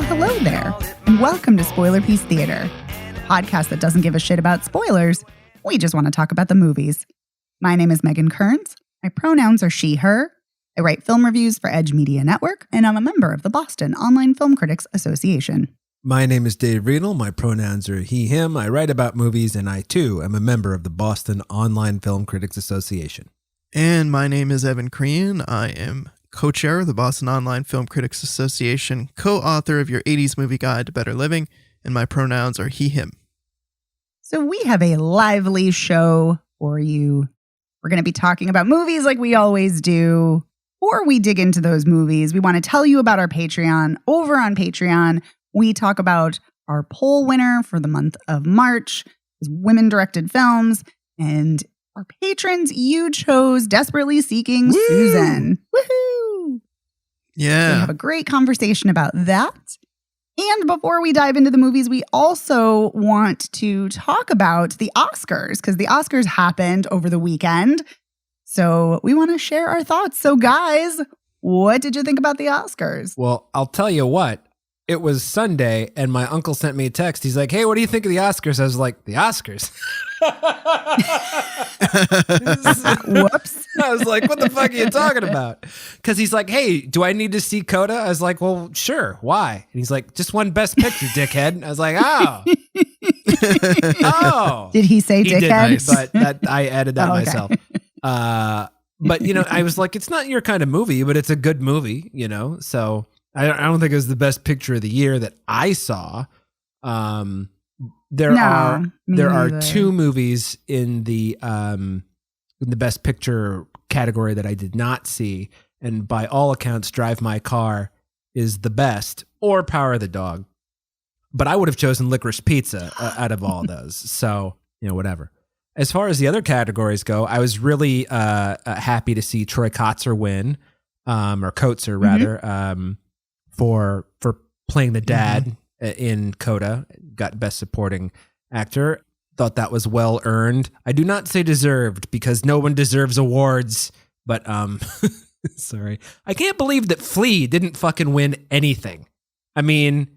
Well, hello there, and welcome to Spoiler Piece Theater, a podcast that doesn't give a shit about spoilers. We just want to talk about the movies. My name is Megan Kearns. My pronouns are she, her. I write film reviews for Edge Media Network, and I'm a member of the Boston Online Film Critics Association. My name is Dave Riedel. My pronouns are he, him. I write about movies, and I, too, am a member of the Boston Online Film Critics Association. And my name is Evan Crean. I am co-chair of the Boston Online Film Critics Association, co-author of your 80s Movie Guide to Better Living, and my pronouns are he, him. So we have a lively show for you. We're going to be talking about movies like we always do. Before we dig into those movies, we want to tell you about our Patreon. Over on Patreon, we talk about our poll winner for the month of March, women-directed films, and our patrons, you chose Desperately Seeking Woo! Susan. Woohoo! Yeah. We have a great conversation about that. And before we dive into the movies, we also want to talk about the Oscars, because the Oscars happened over the weekend. So we want to share our thoughts. So guys, what did you think about the Oscars? Well, I'll tell you what. It was Sunday, and my uncle sent me a text. He's like, hey, what do you think of the Oscars? I was like, the Oscars? Whoops. I was like, what the fuck are you talking about? Because he's like, hey, do I need to see Coda? I was like, well, sure. Why? And he's like, just one Best Picture, dickhead. And I was like, oh. Oh. Did he say dickhead? Did, but that, I added that Okay. myself. But, you know, I was like, it's not your kind of movie, but it's a good movie, you know? So I don't think it was the best picture of the year that I saw. There are two movies in the best picture category that I did not see, and by all accounts, Drive My Car is the best, or Power of the Dog. But I would have chosen Licorice Pizza out of all those. So, you know, whatever. As far as the other categories go, I was really happy to see Troy Kotzer win, or Kotzer rather, for playing the dad in Coda. Got Best Supporting Actor. Thought that was well earned. I do not say deserved, because no one deserves awards, but sorry. I can't believe that Flea didn't fucking win anything. I mean,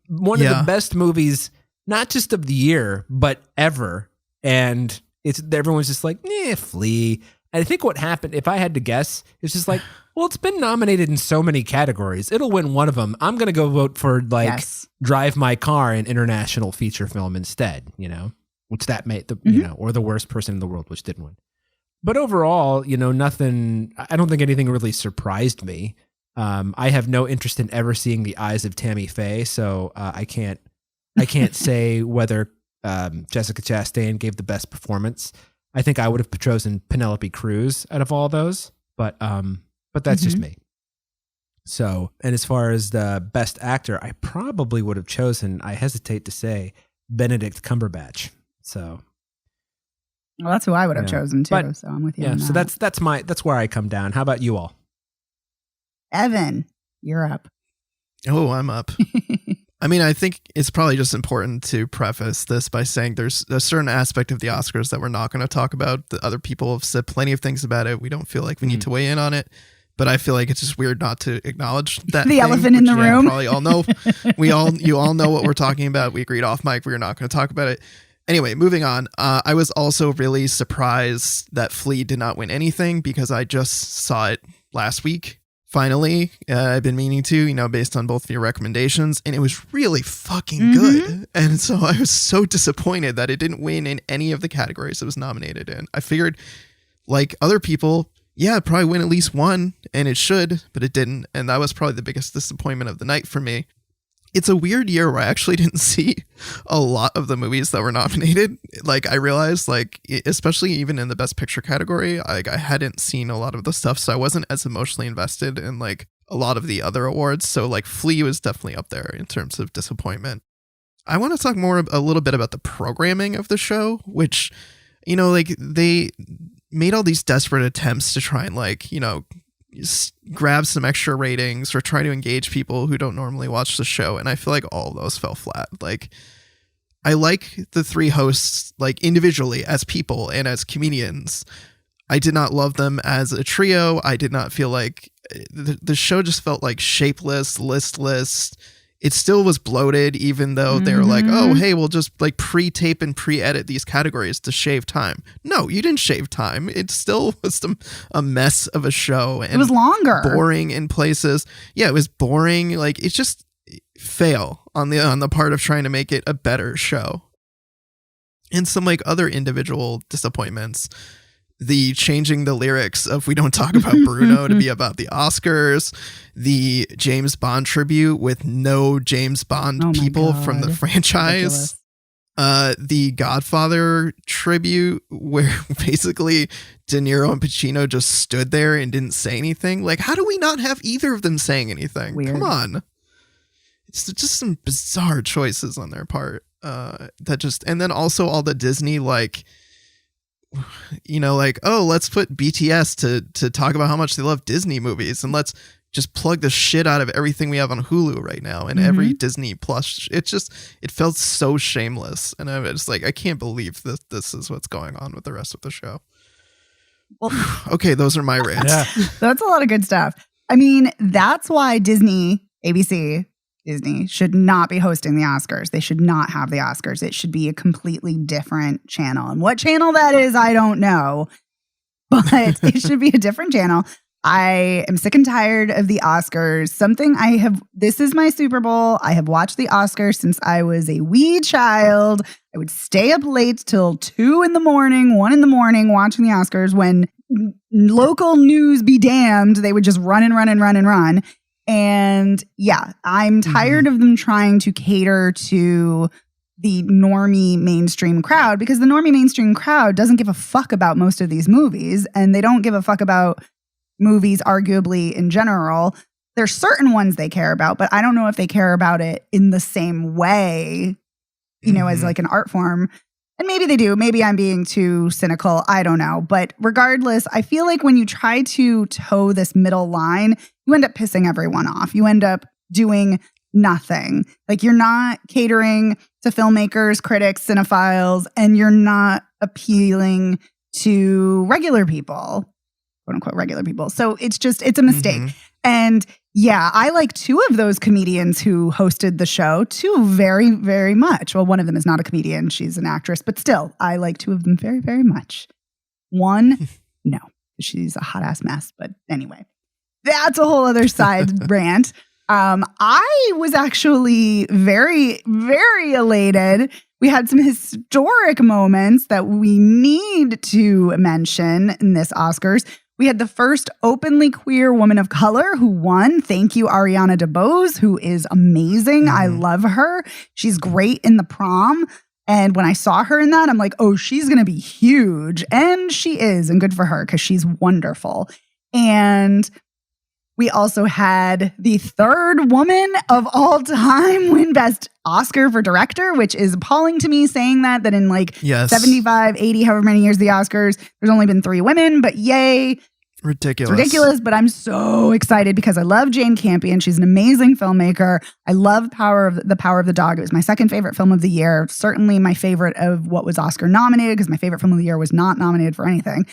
one of the best movies, not just of the year, but ever. And everyone's just like, Flea. And I think what happened, if I had to guess, it's just like, well, it's been nominated in so many categories. It'll win one of them. I'm going to go vote for Drive My Car, an international feature film instead, you know, which that made you know, or The Worst Person in the World, which didn't win. But overall, you know, I don't think anything really surprised me. I have no interest in ever seeing The Eyes of Tammy Faye. So I can't say whether Jessica Chastain gave the best performance. I think I would have chosen Penelope Cruz out of all those, but that's just me. So, and as far as the best actor, I probably would have chosen, I hesitate to say, Benedict Cumberbatch. So, well, that's who I would have chosen too. But, so I'm with you. Yeah. On So that. that's where I come down. How about you all? Evan, you're up. Oh, I'm up. I mean, I think it's probably just important to preface this by saying there's a certain aspect of the Oscars that we're not going to talk about. The other people have said plenty of things about it. We don't feel like we need to weigh in on it, but I feel like it's just weird not to acknowledge that the elephant in the room. Probably all know. You all know what we're talking about. We agreed off mic. We're not going to talk about it. Anyway, moving on. I was also really surprised that Flea did not win anything, because I just saw it last week. Finally, I've been meaning to, you know, based on both of your recommendations, and it was really fucking good. And so I was so disappointed that it didn't win in any of the categories it was nominated in. I figured, like other people, it'd probably win at least one, and it should, but it didn't. And that was probably the biggest disappointment of the night for me. It's a weird year where I actually didn't see a lot of the movies that were nominated. Like, I realized, like, especially even in the Best Picture category, I hadn't seen a lot of the stuff, so I wasn't as emotionally invested in, like, a lot of the other awards. So, like, Flea was definitely up there in terms of disappointment. I want to talk a little bit about the programming of the show, which, you know, like, they made all these desperate attempts to try and, like, you know, grab some extra ratings or try to engage people who don't normally watch the show, and I feel like all of those fell flat. Like, I like the three hosts, like, individually as people and as comedians. I did not love them as a trio. I did not feel like the show just felt like shapeless, listless. it still was bloated, even though they were like, oh, hey, we'll just like pre-tape and pre-edit these categories to shave time. No, you didn't shave time. It still was a mess of a show. And it was longer. Boring in places. Yeah, it was boring. Like, it's just fail on the part of trying to make it a better show. And some like other individual disappointments. The changing the lyrics of "We Don't Talk About Bruno" to be about the Oscars, the James Bond tribute with no James Bond people from the franchise, the Godfather tribute where basically De Niro and Pacino just stood there and didn't say anything. Like, how do we not have either of them saying anything? Weird. Come on. It's just some bizarre choices on their part. And then also all the Disney, like, you know, like, oh, let's put BTS to talk about how much they love Disney movies, and let's just plug the shit out of everything we have on Hulu right now and every Disney Plus. It felt so shameless, and I was like, I can't believe this is what's going on with the rest of the show. Well, okay, those are my rants. Yeah. That's a lot of good stuff. I mean, that's why Disney should not be hosting the Oscars. They should not have the Oscars. It should be a completely different channel. And what channel that is, I don't know. But it should be a different channel. I am sick and tired of the Oscars. This is my Super Bowl. I have watched the Oscars since I was a wee child. I would stay up late till 2 in the morning, 1 in the morning watching the Oscars. When local news be damned, they would just run and run and run and run. And yeah, I'm tired of them trying to cater to the normie mainstream crowd, because the normie mainstream crowd doesn't give a fuck about most of these movies, and they don't give a fuck about movies arguably in general. There's certain ones they care about, but I don't know if they care about it in the same way, you know, as like an art form. And maybe they do. Maybe I'm being too cynical. I don't know. But regardless, I feel like when you try to toe this middle line, you end up pissing everyone off. You end up doing nothing. Like, you're not catering to filmmakers, critics, cinephiles, and you're not appealing to regular people, quote unquote regular people. So it's a mistake. And yeah, I like 2 of those comedians who hosted the show, 2 very, very much. Well, one of them is not a comedian. She's an actress, but still, I like 2 of them very, very much. One, no, she's a hot ass mess. But anyway, that's a whole other side rant. I was actually very, very elated. We had some historic moments that we need to mention in this Oscars. We had the first openly queer woman of color who won. Thank you, Ariana DeBose, who is amazing. I love her. She's great in The Prom. And when I saw her in that, I'm like, oh, she's going to be huge. And she is. And good for her, because she's wonderful. And we also had the 3rd woman of all time win Best Oscar for Director, which is appalling to me, saying that in like 75, 80, however many years the Oscars, there's only been 3 women, but yay. Ridiculous. It's ridiculous, but I'm so excited because I love Jane Campion. She's an amazing filmmaker. I love The Power of the Dog. It was my 2nd favorite film of the year. Certainly my favorite of what was Oscar nominated, because my favorite film of the year was not nominated for anything.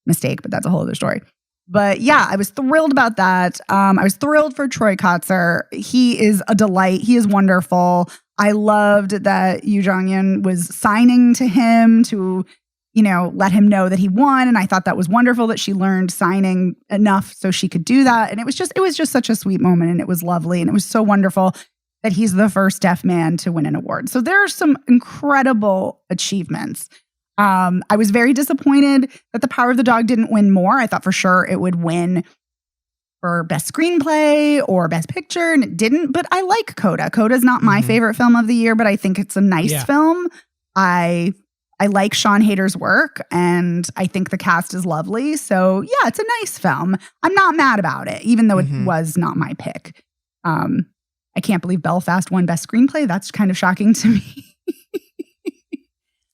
Mistake, but that's a whole other story. But yeah, I was thrilled about that. I was thrilled for Troy Kotzer. He is a delight. He is wonderful. I loved that Yoo Jong-un was signing to him to, you know, let him know that he won. And I thought that was wonderful that she learned signing enough so she could do that. And it was just such a sweet moment, and it was lovely. And it was so wonderful that he's the first deaf man to win an award. So there are some incredible achievements. I was very disappointed that The Power of the Dog didn't win more. I thought for sure it would win for Best Screenplay or Best Picture, and it didn't. But I like Coda. Coda's not my favorite film of the year, but I think it's a nice film. I like Sean Hayter's work, and I think the cast is lovely. So yeah, it's a nice film. I'm not mad about it, even though it was not my pick. I can't believe Belfast won Best Screenplay. That's kind of shocking to me.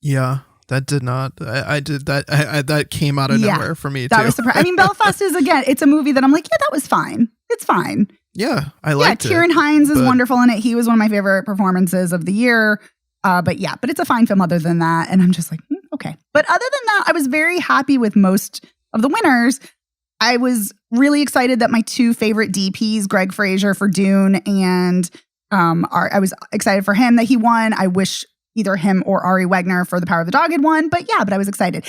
Yeah. That did not. I did that. That came out of nowhere for me too. That was surprising. I mean, Belfast is, again, it's a movie that I'm like, yeah, that was fine. It's fine. Yeah, I liked it. Kieran Hines is wonderful in it. He was one of my favorite performances of the year. But it's a fine film other than that. And I'm just like, okay. But other than that, I was very happy with most of the winners. I was really excited that my 2 favorite DPs, Greg Fraser for Dune and I was excited for him that he won. I wish either him or Ari Wegner for The Power of the Dog had won. But I was excited.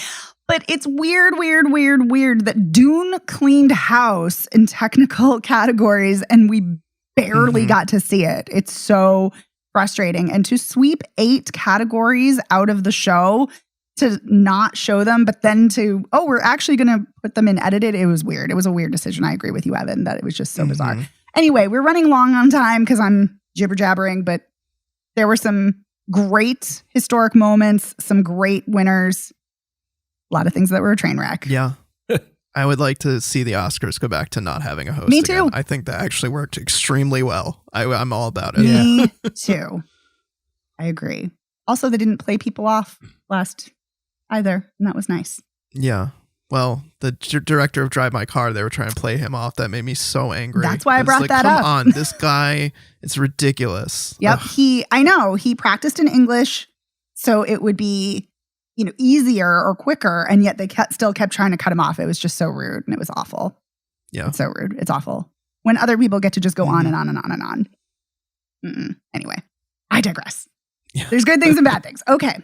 But it's weird that Dune cleaned house in technical categories and we barely got to see it. It's so frustrating. And to sweep 8 categories out of the show, to not show them, but then we're actually going to put them in edited. It was weird. It was a weird decision. I agree with you, Evan, that it was just so bizarre. Anyway, we're running long on time because I'm jibber jabbering, but there were some great historic moments, some great winners, a lot of things that were a train wreck. Yeah. I would like to see the Oscars go back to not having a host. Me too. Again. I think that actually worked extremely well. I'm all about it. Me too. I agree. Also, they didn't play people off last either, and that was nice. Yeah. Well, the director of Drive My Car, they were trying to play him off. That made me so angry. That's why I brought that up. Come on, this guy, it's ridiculous. Yep. I know. He practiced in English, so it would be, easier or quicker, and yet they still kept trying to cut him off. It was just so rude, and it was awful. Yeah. It's so rude. It's awful. When other people get to just go on and on and on and on. Anyway, I digress. Yeah. There's good things and bad things. Okay.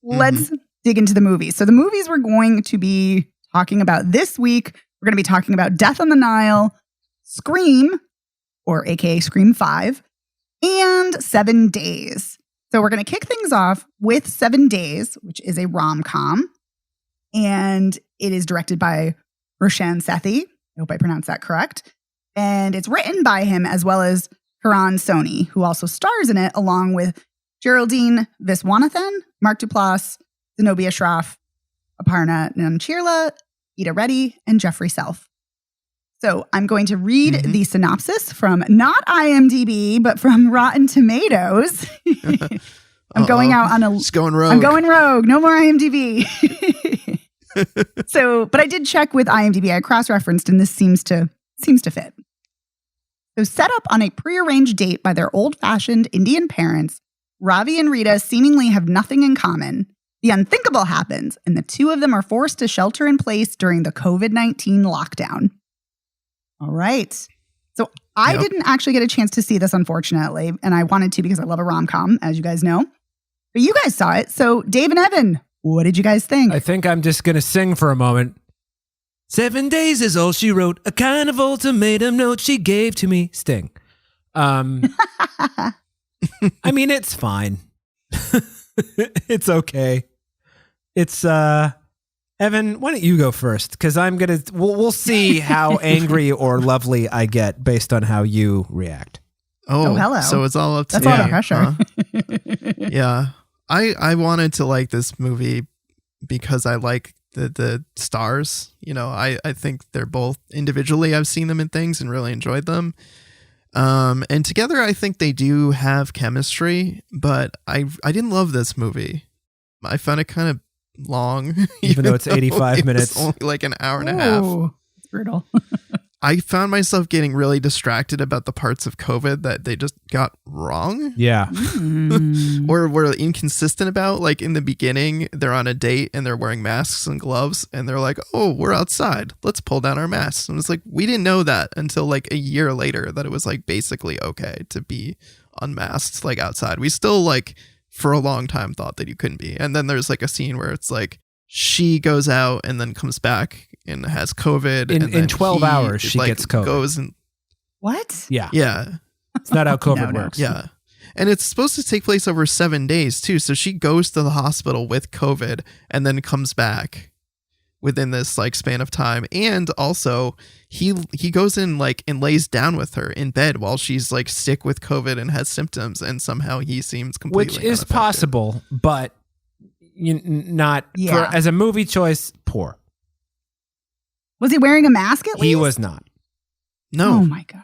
Let's dig into the movies. So the movies we're going to be talking about this week, we're going to be talking about Death on the Nile, Scream, or AKA Scream 5, and 7 Days. So we're going to kick things off with 7 Days, which is a rom-com. And it is directed by Roshan Sethi. I hope I pronounced that correct. And it's written by him as well as Karan Soni, who also stars in it, along with Geraldine Viswanathan, Mark Duplass, Zenobia Shroff, Aparna Nancherla, Ida Reddy, and Jeffrey Self. So I'm going to read the synopsis from not IMDb, but from Rotten Tomatoes. I'm going out on Just going rogue. I'm going rogue. No more IMDb. But I did check with IMDb. I cross-referenced, and this seems to fit. So set up on a prearranged date by their old-fashioned Indian parents, Ravi and Rita seemingly have nothing in common. The unthinkable happens, and the two of them are forced to shelter in place during the COVID-19 lockdown. All right. So I didn't actually get a chance to see this, unfortunately, and I wanted to because I love a rom-com, as you guys know. But you guys saw it. So Dave and Evan, what did you guys think? I think I'm just going to sing for a moment. 7 days is all she wrote, a kind of ultimatum note she gave to me. Sting. I mean, it's fine. It's okay. It's, Evan, why don't you go first? Because we'll see how angry or lovely I get based on how you react. Oh, hello. So it's all up to That's me. a lot of pressure. Huh? Yeah. I wanted to like this movie because I like the stars. I think they're both individually, I've seen them in things and really enjoyed them. And together I think they do have chemistry, but I didn't love this movie. I found it kind of long, even though it's 85 minutes, only like an hour and a half. It's brutal. I found myself getting really distracted about the parts of COVID that they just got wrong. Yeah. Or were inconsistent about. Like in the beginning, they're on a date and they're wearing masks and gloves and they're like, oh, we're outside. Let's pull down our masks. And it's like, we didn't know that until like a year later that it was like basically okay to be unmasked like outside. We still like for a long time thought that you couldn't be. And then there's like a scene where it's like she goes out and then comes back and has COVID. In 12 hours, she gets COVID. Goes and what? Yeah. Yeah. It's not how COVID works. Yeah. And it's supposed to take place over 7 days too. So she goes to the hospital with COVID and then comes back within this like span of time. And also he goes in like and lays down with her in bed while she's like sick with COVID and has symptoms. And somehow he seems completely Which is unaffected. possible, but as a movie choice, poor. Was he wearing a mask at least? He was not. No. Oh my God.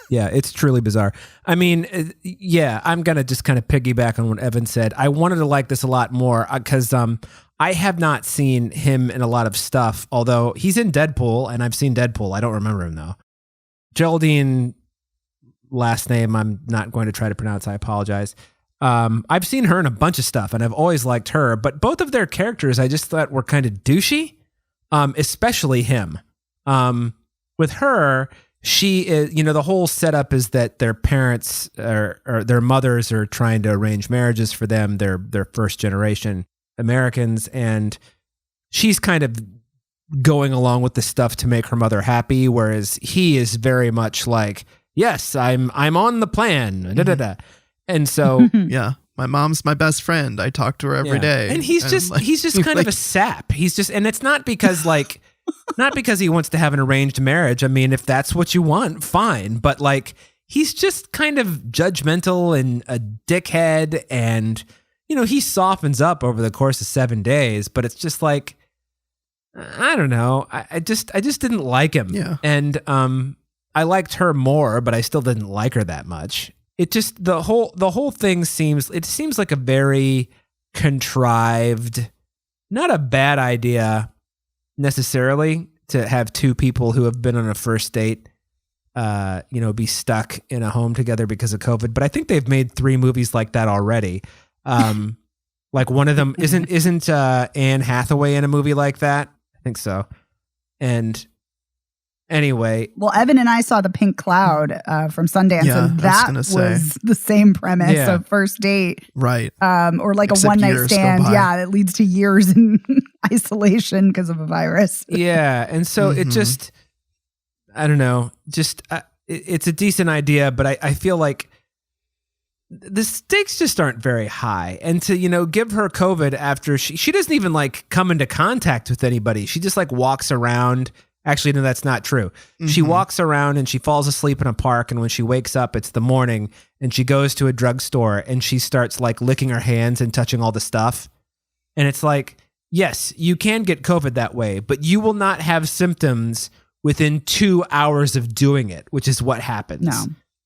Yeah, it's truly bizarre. I mean, yeah, I'm going to just kind of piggyback on what Evan said. I wanted to like this a lot more because I have not seen him in a lot of stuff, although he's in Deadpool, and I've seen Deadpool. I don't remember him, though. Geraldine, last name I'm not going to try to pronounce. I apologize. I've seen her in a bunch of stuff, and I've always liked her, but both of their characters I just thought were kind of douchey, especially him. With her, she is, the whole setup is that their parents or their mothers are trying to arrange marriages for them. They're first generation Americans, and she's kind of going along with the stuff to make her mother happy, whereas he is very much like, yes, I'm on the plan. Da, da, da. And so yeah, my mom's my best friend. I talk to her every day. And he's just kind of a sap. And it's not because not because he wants to have an arranged marriage. I mean, if that's what you want, fine. But he's just kind of judgmental and a dickhead. And, he softens up over the course of 7 days, but it's just I don't know. I just didn't like him. Yeah. And, I liked her more, but I still didn't like her that much. It just, the whole thing seems like a very contrived, not a bad idea necessarily to have two people who have been on a first date, be stuck in a home together because of COVID. But I think they've made 3 movies like that already. One of them isn't Anne Hathaway in a movie like that? I think so. And anyway. Well, Evan and I saw The Pink Cloud from Sundance, and that was the same premise of first date. Right. Or a one-night stand. Yeah, that leads to years in isolation because of a virus. Yeah. And so it just, I don't know, it's a decent idea, but I feel like the stakes just aren't very high. And to, give her COVID after she doesn't even come into contact with anybody. She just walks around. Actually, no, that's not true. She walks around and she falls asleep in a park. And when she wakes up, it's the morning, and she goes to a drugstore and she starts licking her hands and touching all the stuff. And it's yes, you can get COVID that way, but you will not have symptoms within 2 hours of doing it, which is what happens.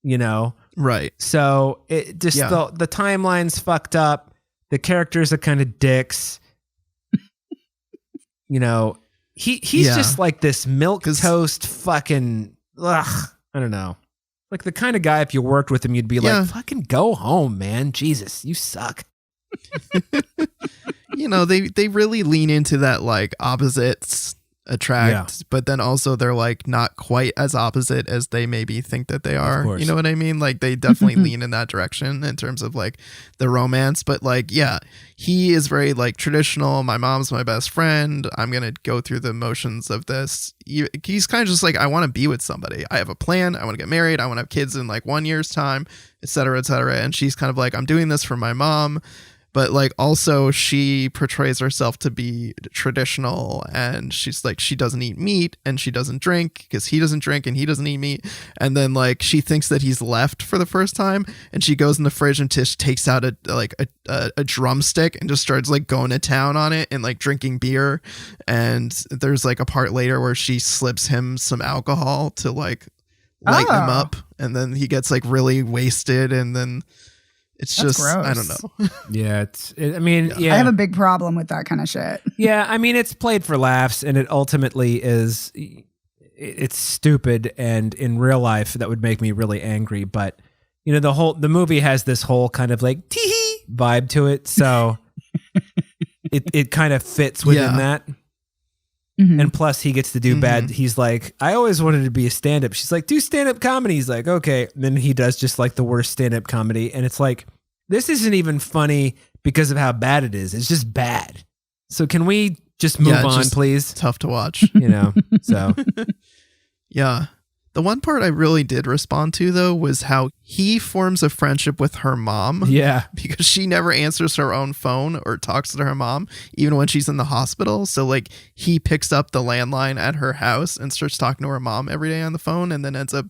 No. Right. So it just, the timeline's fucked up. The characters are kind of dicks. He's just this milquetoast fucking, I don't know. The kind of guy, if you worked with him, you'd be fucking go home, man. Jesus, you suck. They really lean into that opposites attract, but then also they're not quite as opposite as they maybe think that they are. You know what I mean? They definitely lean in that direction in terms of the romance, but he is very traditional. My mom's my best friend. I'm gonna go through the motions of this. He's kind of just I want to be with somebody. I have a plan. I want to get married. I want to have kids in 1 year's time, etc., etc. And she's kind of I'm doing this for my mom. But also she portrays herself to be traditional, and she's she doesn't eat meat and she doesn't drink because he doesn't drink and he doesn't eat meat. And then she thinks that he's left for the first time, and she goes in the fridge and takes out a drumstick and just starts going to town on it and drinking beer. And there's a part later where she slips him some alcohol to lighten him up, and then he gets really wasted, and then it's That's just gross. I don't know. Yeah, I have a big problem with that kind of shit. Yeah, it's played for laughs, and it ultimately is. It's stupid, and in real life, that would make me really angry. But the movie has this whole kind of tee-hee vibe to it, so it kind of fits within that. Mm-hmm. And plus, he gets to do bad. He's I always wanted to be a stand-up. She's do stand-up comedy. He's okay. And then he does just the worst stand-up comedy. And it's this isn't even funny because of how bad it is. It's just bad. So can we just move on, please? Tough to watch. So. Yeah. The one part I really did respond to, though, was how he forms a friendship with her mom. Yeah. Because she never answers her own phone or talks to her mom, even when she's in the hospital. So, he picks up the landline at her house and starts talking to her mom every day on the phone, and then ends up,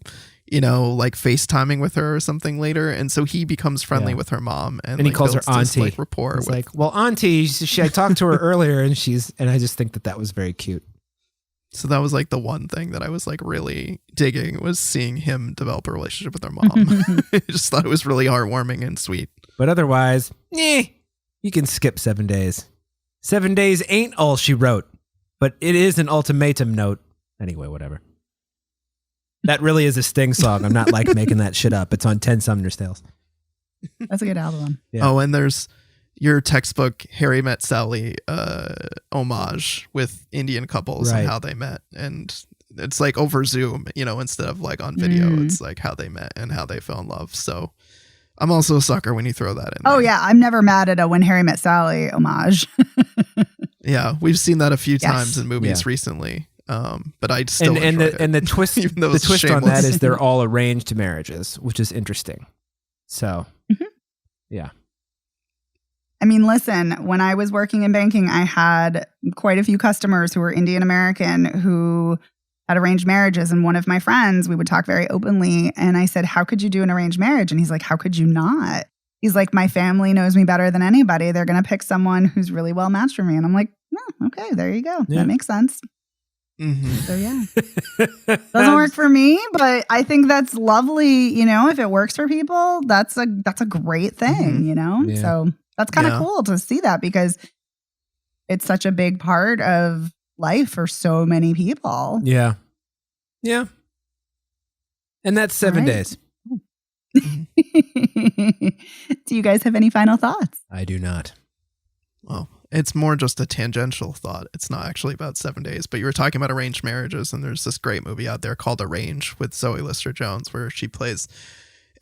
FaceTiming with her or something later. And so he becomes friendly with her mom. And he calls her auntie. This, rapport He's with, well, auntie, I talked to her earlier, and I just think that was very cute. So that was the one thing that I was really digging, was seeing him develop a relationship with her mom. I just thought it was really heartwarming and sweet. But otherwise, you can skip 7 days. 7 days ain't all she wrote, but it is an ultimatum note. Anyway, whatever. That really is a Sting song. I'm not making that shit up. It's on 10 Sumner's Tales. That's a good album. Yeah. Oh, and there's your textbook Harry Met Sally homage with Indian couples and how they met. And it's like over Zoom, instead of like on video. It's like how they met and how they fell in love. So I'm also a sucker when you throw that in. Oh yeah, I'm never mad at a When Harry Met Sally homage. Yeah, we've seen that a few times in movies recently. But I still and the twist the twist on that is they're all arranged marriages, which is interesting. So yeah. I mean, listen, when I was working in banking, I had quite a few customers who were Indian American who had arranged marriages. And one of my friends, we would talk very openly. And I said, how could you do an arranged marriage? And he's like, how could you not? He's like, my family knows me better than anybody. They're going to pick someone who's really well matched for me. And I'm like, oh, okay, there you go. Yeah. That makes sense. Mm-hmm. So yeah, doesn't work for me, but I think that's lovely. If it works for people, that's a great thing, Yeah. So that's kind of cool to see that because it's such a big part of life for so many people. Yeah. Yeah. And that's 7 days. Do you guys have any final thoughts? I do not. Well, it's more just a tangential thought. It's not actually about 7 days, but you were talking about arranged marriages, and there's this great movie out there called Arrange with Zoe Lister-Jones, where she plays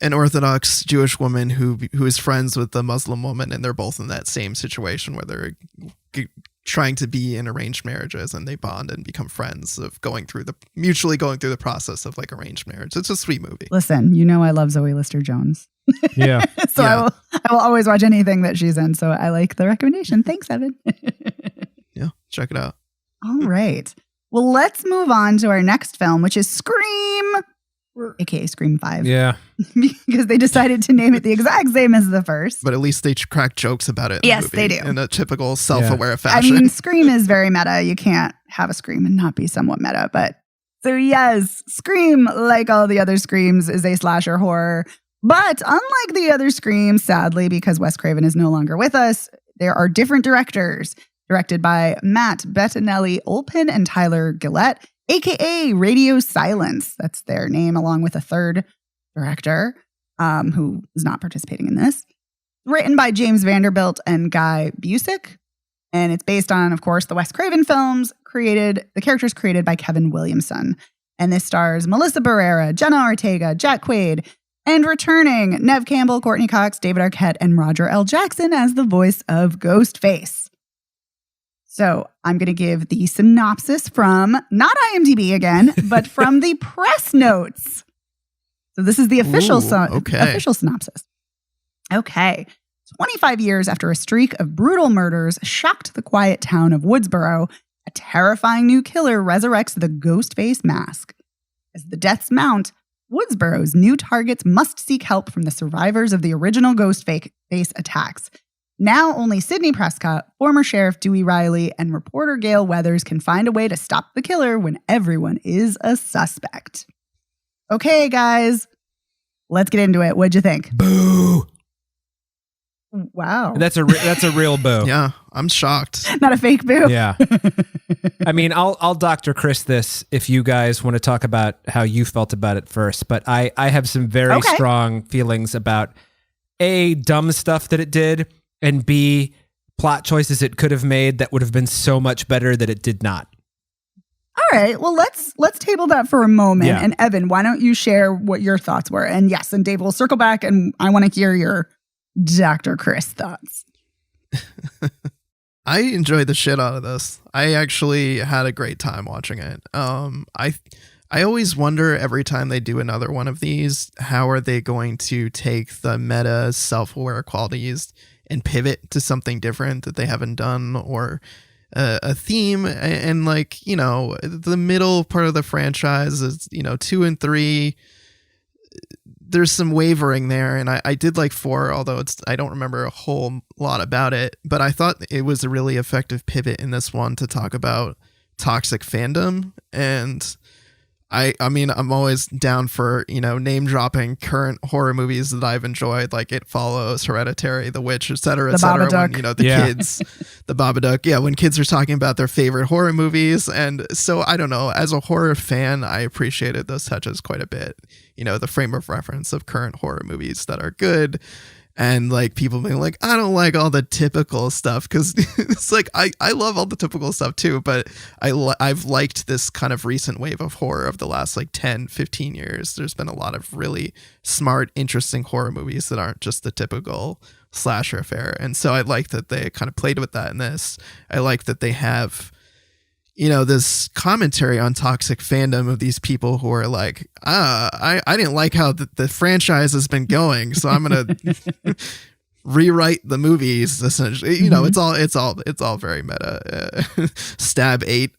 an Orthodox Jewish woman who is friends with the Muslim woman, and they're both in that same situation where they're trying to be in arranged marriages, and they bond and become friends of mutually going through the process of like arranged marriage. It's a sweet movie. Listen, I love Zoe Lister-Jones. Yeah. So I will always watch anything that she's in. So I like the recommendation. Thanks, Evan. Yeah, check it out. All right. Well, let's move on to our next film, which is Scream, aka Scream 5. Yeah. Because they decided to name it the exact same as the first. But at least they crack jokes about it. Yes, they do. In a typical self-aware fashion. I mean, Scream is very meta. You can't have a Scream and not be somewhat meta. But so yes, Scream, like all the other Screams, is a slasher horror. But unlike the other Screams, sadly, because Wes Craven is no longer with us, there are different directors, directed by Matt Bettinelli-Olpin and Tyler Gillette, a.k.a. Radio Silence. That's their name, along with a third director who is not participating in this. Written by James Vanderbilt and Guy Busick. And it's based on, of course, the Wes Craven films, the characters created by Kevin Williamson. And this stars Melissa Barrera, Jenna Ortega, Jack Quaid, and returning Neve Campbell, Courtney Cox, David Arquette, and Roger L. Jackson as the voice of Ghostface. So I'm going to give the synopsis from, not IMDb again, but from the press notes. So this is the official synopsis. Okay. 25 years after a streak of brutal murders shocked the quiet town of Woodsboro, a terrifying new killer resurrects the Ghostface mask. As the deaths mount, Woodsboro's new targets must seek help from the survivors of the original Ghostface attacks. Now only Sidney Prescott, former Sheriff Dewey Riley, and reporter Gail Weathers can find a way to stop the killer when everyone is a suspect. Okay, guys, let's get into it. What'd you think? Boo! Wow. That's a real boo. Yeah, I'm shocked. Not a fake boo. Yeah. I mean, I'll Dr. Chris this if you guys want to talk about how you felt about it first, but I have some very strong feelings about A, dumb stuff that it did, and B, plot choices it could have made that would have been so much better that it did not. All right. Well, let's table that for a moment. Yeah. And Evan, why don't you share what your thoughts were? And yes, and Dave, we'll circle back and I want to hear your Dr. Chris thoughts. I enjoyed the shit out of this. I actually had a great time watching it. I always wonder every time they do another one of these, how are they going to take the meta self-aware qualities and pivot to something different that they haven't done, or a theme. And like, the middle part of the franchise is, 2 and 3, there's some wavering there, and I did like 4, although I don't remember a whole lot about it, but I thought it was a really effective pivot in this one to talk about toxic fandom. And I mean, I'm always down for, name dropping current horror movies that I've enjoyed, like It Follows, Hereditary, The Witch, etc. When, kids, the Babadook. Yeah, when kids are talking about their favorite horror movies. And so, I don't know, as a horror fan, I appreciated those touches quite a bit. The frame of reference of current horror movies that are good. And like people being like, I don't like all the typical stuff, because it's like I love all the typical stuff too, but I've liked this kind of recent wave of horror of the last like 10, 15 years. There's been a lot of really smart, interesting horror movies that aren't just the typical slasher fare. And so I like that they kind of played with that in this. I like that they have, you know, this commentary on toxic fandom of these people who are like, I didn't like how the franchise has been going, so I'm gonna rewrite the movies. Essentially, you know, it's all very meta. Stab 8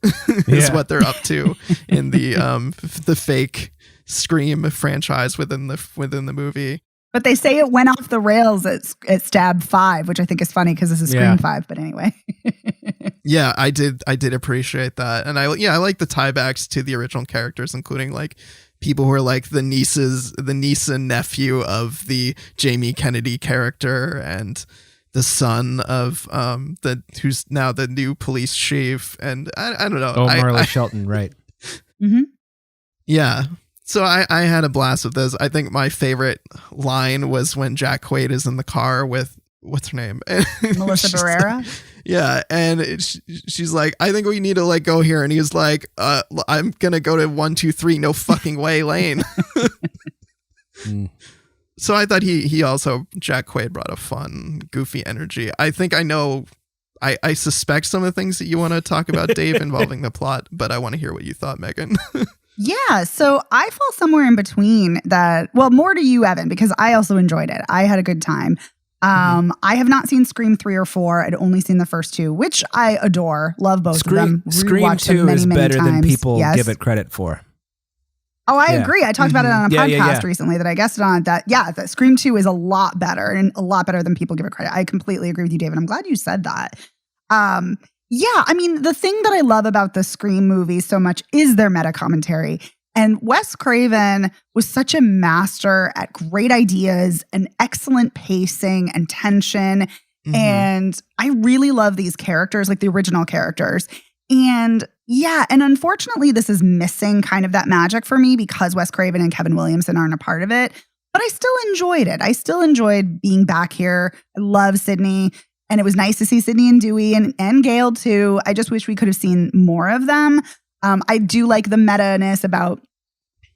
is what they're up to in the fake Scream franchise within the movie. But they say it went off the rails at Stab 5, which I think is funny because this is Scream 5. But anyway. Yeah, I did appreciate that. And I like the tiebacks to the original characters, including like people who are like the niece and nephew of the Jamie Kennedy character, and the son of who's now the new police chief. And I don't know. Oh, Marley Shelton, right. Mm-hmm. Yeah. So I had a blast with this. I think my favorite line was when Jack Quaid is in the car with, what's her name? Melissa Barrera? Yeah. And she's like, I think we need to like go here. And he's like, I'm going to go to 123 no fucking way lane. So I thought he also, Jack Quaid, brought a fun, goofy energy. I think I know, I suspect some of the things that you want to talk about, Dave, involving the plot, but I want to hear what you thought, Megan. Yeah, so I fall somewhere in between that. Well, more to you, Evan, because I also enjoyed it. I had a good time. I have not seen Scream 3 or 4. I'd only seen the first two, which I adore. Love both of them. Scream 2 is better than people give it credit for. Oh, I agree. I talked about it on a podcast recently that I guested on. That Scream 2 is a lot better, and a lot better than people give it credit. I completely agree with you, David. I'm glad you said that. Yeah, I mean, the thing that I love about the Scream movies so much is their meta commentary. And Wes Craven was such a master at great ideas and excellent pacing and tension. Mm-hmm. And I really love these characters, like the original characters. And yeah, and unfortunately, this is missing kind of that magic for me because Wes Craven and Kevin Williamson aren't a part of it. But I still enjoyed it. I still enjoyed being back here. I love Sydney. And it was nice to see Sydney and Dewey and Gail too. I just wish we could have seen more of them. I do like the meta-ness about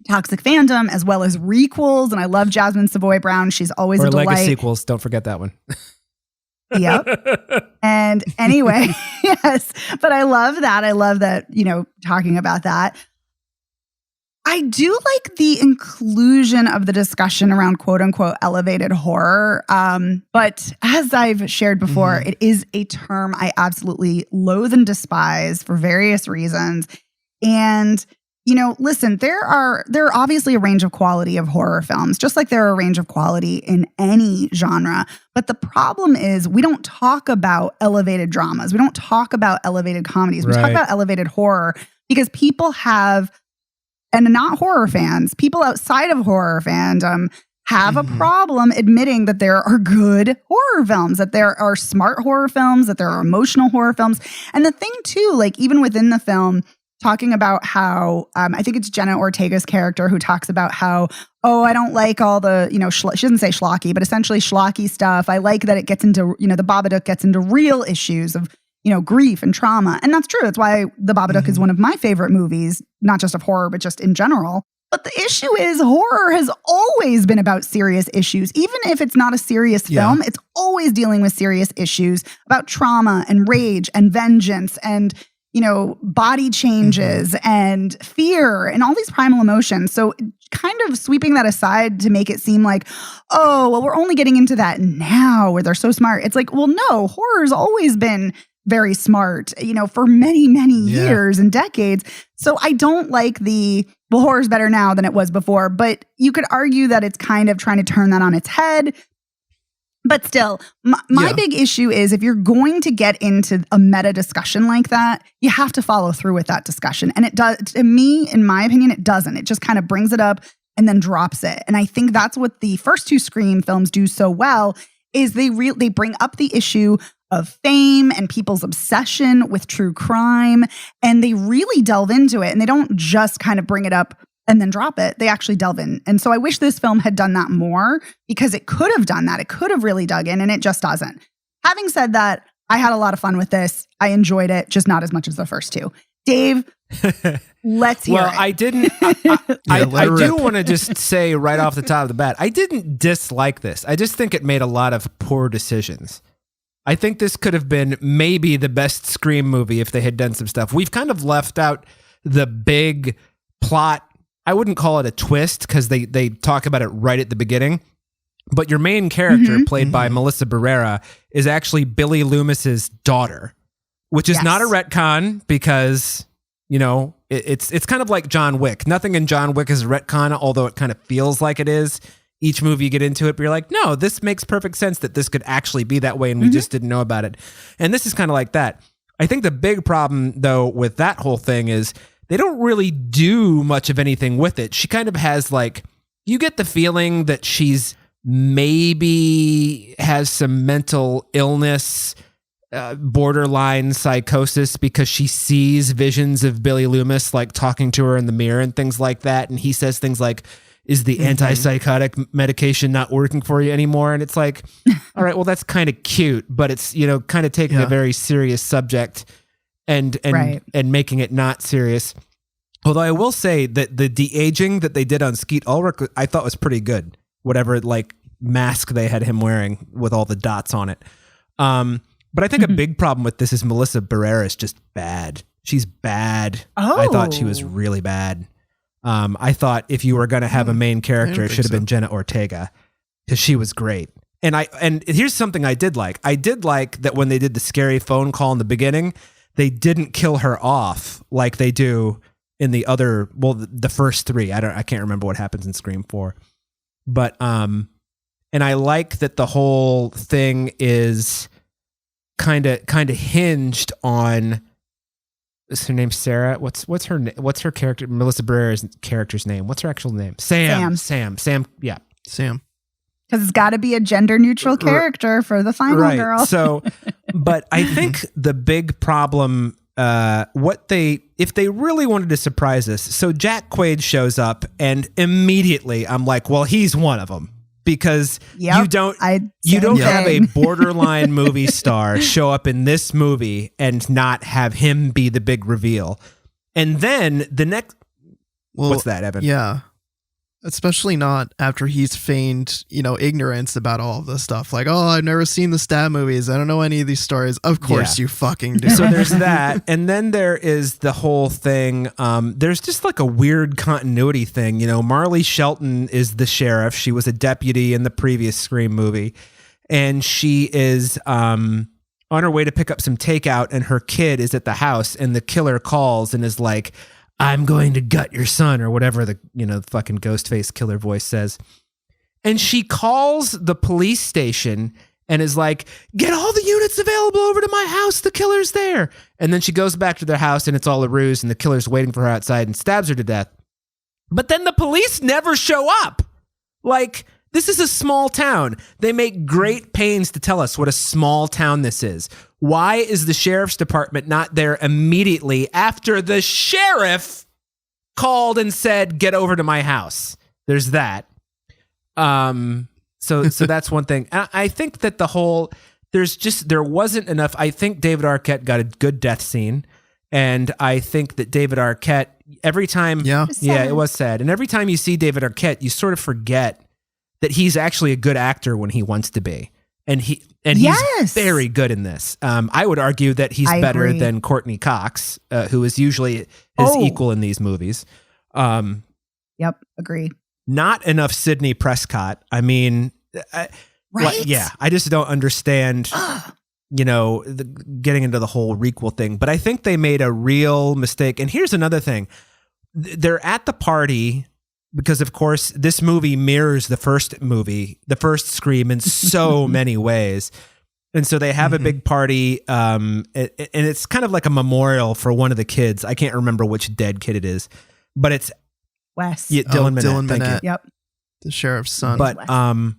toxic fandom as well as requels. And I love Jasmine Savoy Brown. She's always a delight. Or Legacy sequels. Don't forget that one. Yep. And anyway, yes. But I love that. I love that, you know, talking about that. I do like the inclusion of the discussion around quote unquote elevated horror. But as I've shared before, it is a term I absolutely loathe and despise for various reasons. And, you know, listen, there are obviously a range of quality of horror films, just like there are a range of quality in any genre. But the problem is we don't talk about elevated dramas. We don't talk about elevated comedies. We talk about elevated horror because people have, and not horror fans, people outside of horror fandom have a problem admitting that there are good horror films, that there are smart horror films, that there are emotional horror films. And the thing too, like even within the film, talking about how, I think it's Jenna Ortega's character who talks about how, oh, I don't like all the, you know, she doesn't say schlocky, but essentially schlocky stuff. I like that it gets into, you know, the Babadook gets into real issues of, you know, grief and trauma. And that's true. That's why The Babadook is one of my favorite movies, not just of horror, but just in general. But the issue is horror has always been about serious issues. Even if it's not a serious film, it's always dealing with serious issues about trauma and rage and vengeance and, you know, body changes and fear and all these primal emotions. So kind of sweeping that aside to make it seem like, oh, well, we're only getting into that now where they're so smart. It's like, well, no, horror's always been very smart, you know, for many, many years and decades. So I don't like well, horror's better now than it was before, but you could argue that it's kind of trying to turn that on its head. But still, my big issue is if you're going to get into a meta discussion like that, you have to follow through with that discussion. And it does, to me, in my opinion, it doesn't. It just kind of brings it up and then drops it. And I think that's what the first two Scream films do so well, is they bring up the issue of fame and people's obsession with true crime. And they really delve into it. And they don't just kind of bring it up and then drop it. They actually delve in. And so I wish this film had done that more, because it could have done that. It could have really dug in, and it just doesn't. Having said that, I had a lot of fun with this. I enjoyed it, just not as much as the first two. Dave, let's hear it. Well, I didn't. I do want to just say right off the top of the bat, I didn't dislike this. I just think it made a lot of poor decisions. I think this could have been maybe the best Scream movie if they had done some stuff. We've kind of left out the big plot. I wouldn't call it a twist, because they talk about it right at the beginning. But your main character, played by Melissa Barrera, is actually Billy Loomis's daughter, which is not a retcon, because, you know, it's kind of like John Wick. Nothing in John Wick is a retcon, although it kind of feels like it is. Each movie you get into it, but you're like, no, this makes perfect sense that this could actually be that way, and we just didn't know about it. And this is kind of like that. I think the big problem, though, with that whole thing is they don't really do much of anything with it. She kind of has, like, you get the feeling that she's maybe has some mental illness, borderline psychosis, because she sees visions of Billy Loomis, like, talking to her in the mirror and things like that. And he says things like, is the antipsychotic medication not working for you anymore? And it's like, all right, well, that's kind of cute, but it's, you know, kind of taking a very serious subject and making it not serious. Although I will say that the de-aging that they did on Skeet Ulrich, I thought was pretty good. Whatever, like, mask they had him wearing with all the dots on it. But I think a big problem with this is Melissa Barrera is just bad. She's bad. I thought she was really bad. I thought if you were going to have a main character, it should have been Jenna Ortega, because she was great. And here's something I did like. I did like that when they did the scary phone call in the beginning, they didn't kill her off like they do in the other, well, the first three. I can't remember what happens in Scream 4. But and I like that the whole thing is kind of hinged on, is her name Sarah? What's her character? Melissa Barrera's character's name. What's her actual name? Sam. Yeah. Sam. Because it's got to be a gender neutral character for the final girl. So, but I think the big problem, if they really wanted to surprise us, so Jack Quaid shows up, and immediately I'm like, well, he's one of them. Because you don't have a borderline movie star show up in this movie and not have him be the big reveal. And then the next, what's that, Evan? Yeah. Especially not after he's feigned, ignorance about all of this stuff. Like, oh, I've never seen the Stab movies. I don't know any of these stories. Of course you fucking do. So there's that. And then there is the whole thing. There's just like a weird continuity thing. Marley Shelton is the sheriff. She was a deputy in the previous Scream movie. And she is on her way to pick up some takeout, and her kid is at the house, and the killer calls and is like, I'm going to gut your son, or whatever the fucking Ghostface killer voice says. And she calls the police station and is like, get all the units available over to my house. The killer's there. And then she goes back to their house, and it's all a ruse, and the killer's waiting for her outside and stabs her to death. But then the police never show up. Like, this is a small town. They make great pains to tell us what a small town this is. Why is the sheriff's department not there immediately after the sheriff called and said, get over to my house? There's that. So that's one thing. I think that there wasn't enough. I think David Arquette got a good death scene. And I think that David Arquette, every time, it was sad. And every time you see David Arquette, you sort of forget that he's actually a good actor when he wants to be. And he's very good in this. I would argue that he's better than Courtney Cox, who is usually his equal in these movies. Yep, agree. Not enough Sidney Prescott. I mean, I just don't understand, getting into the whole requel thing. But I think they made a real mistake. And here's another thing. They're at the party, because, of course, this movie mirrors the first Scream in so many ways. And so they have a big party, and it's kind of like a memorial for one of the kids. I can't remember which dead kid it is, but it's Wes. Yeah, Dylan Minnette. Dylan Minnette. Yep. The sheriff's son. But I'm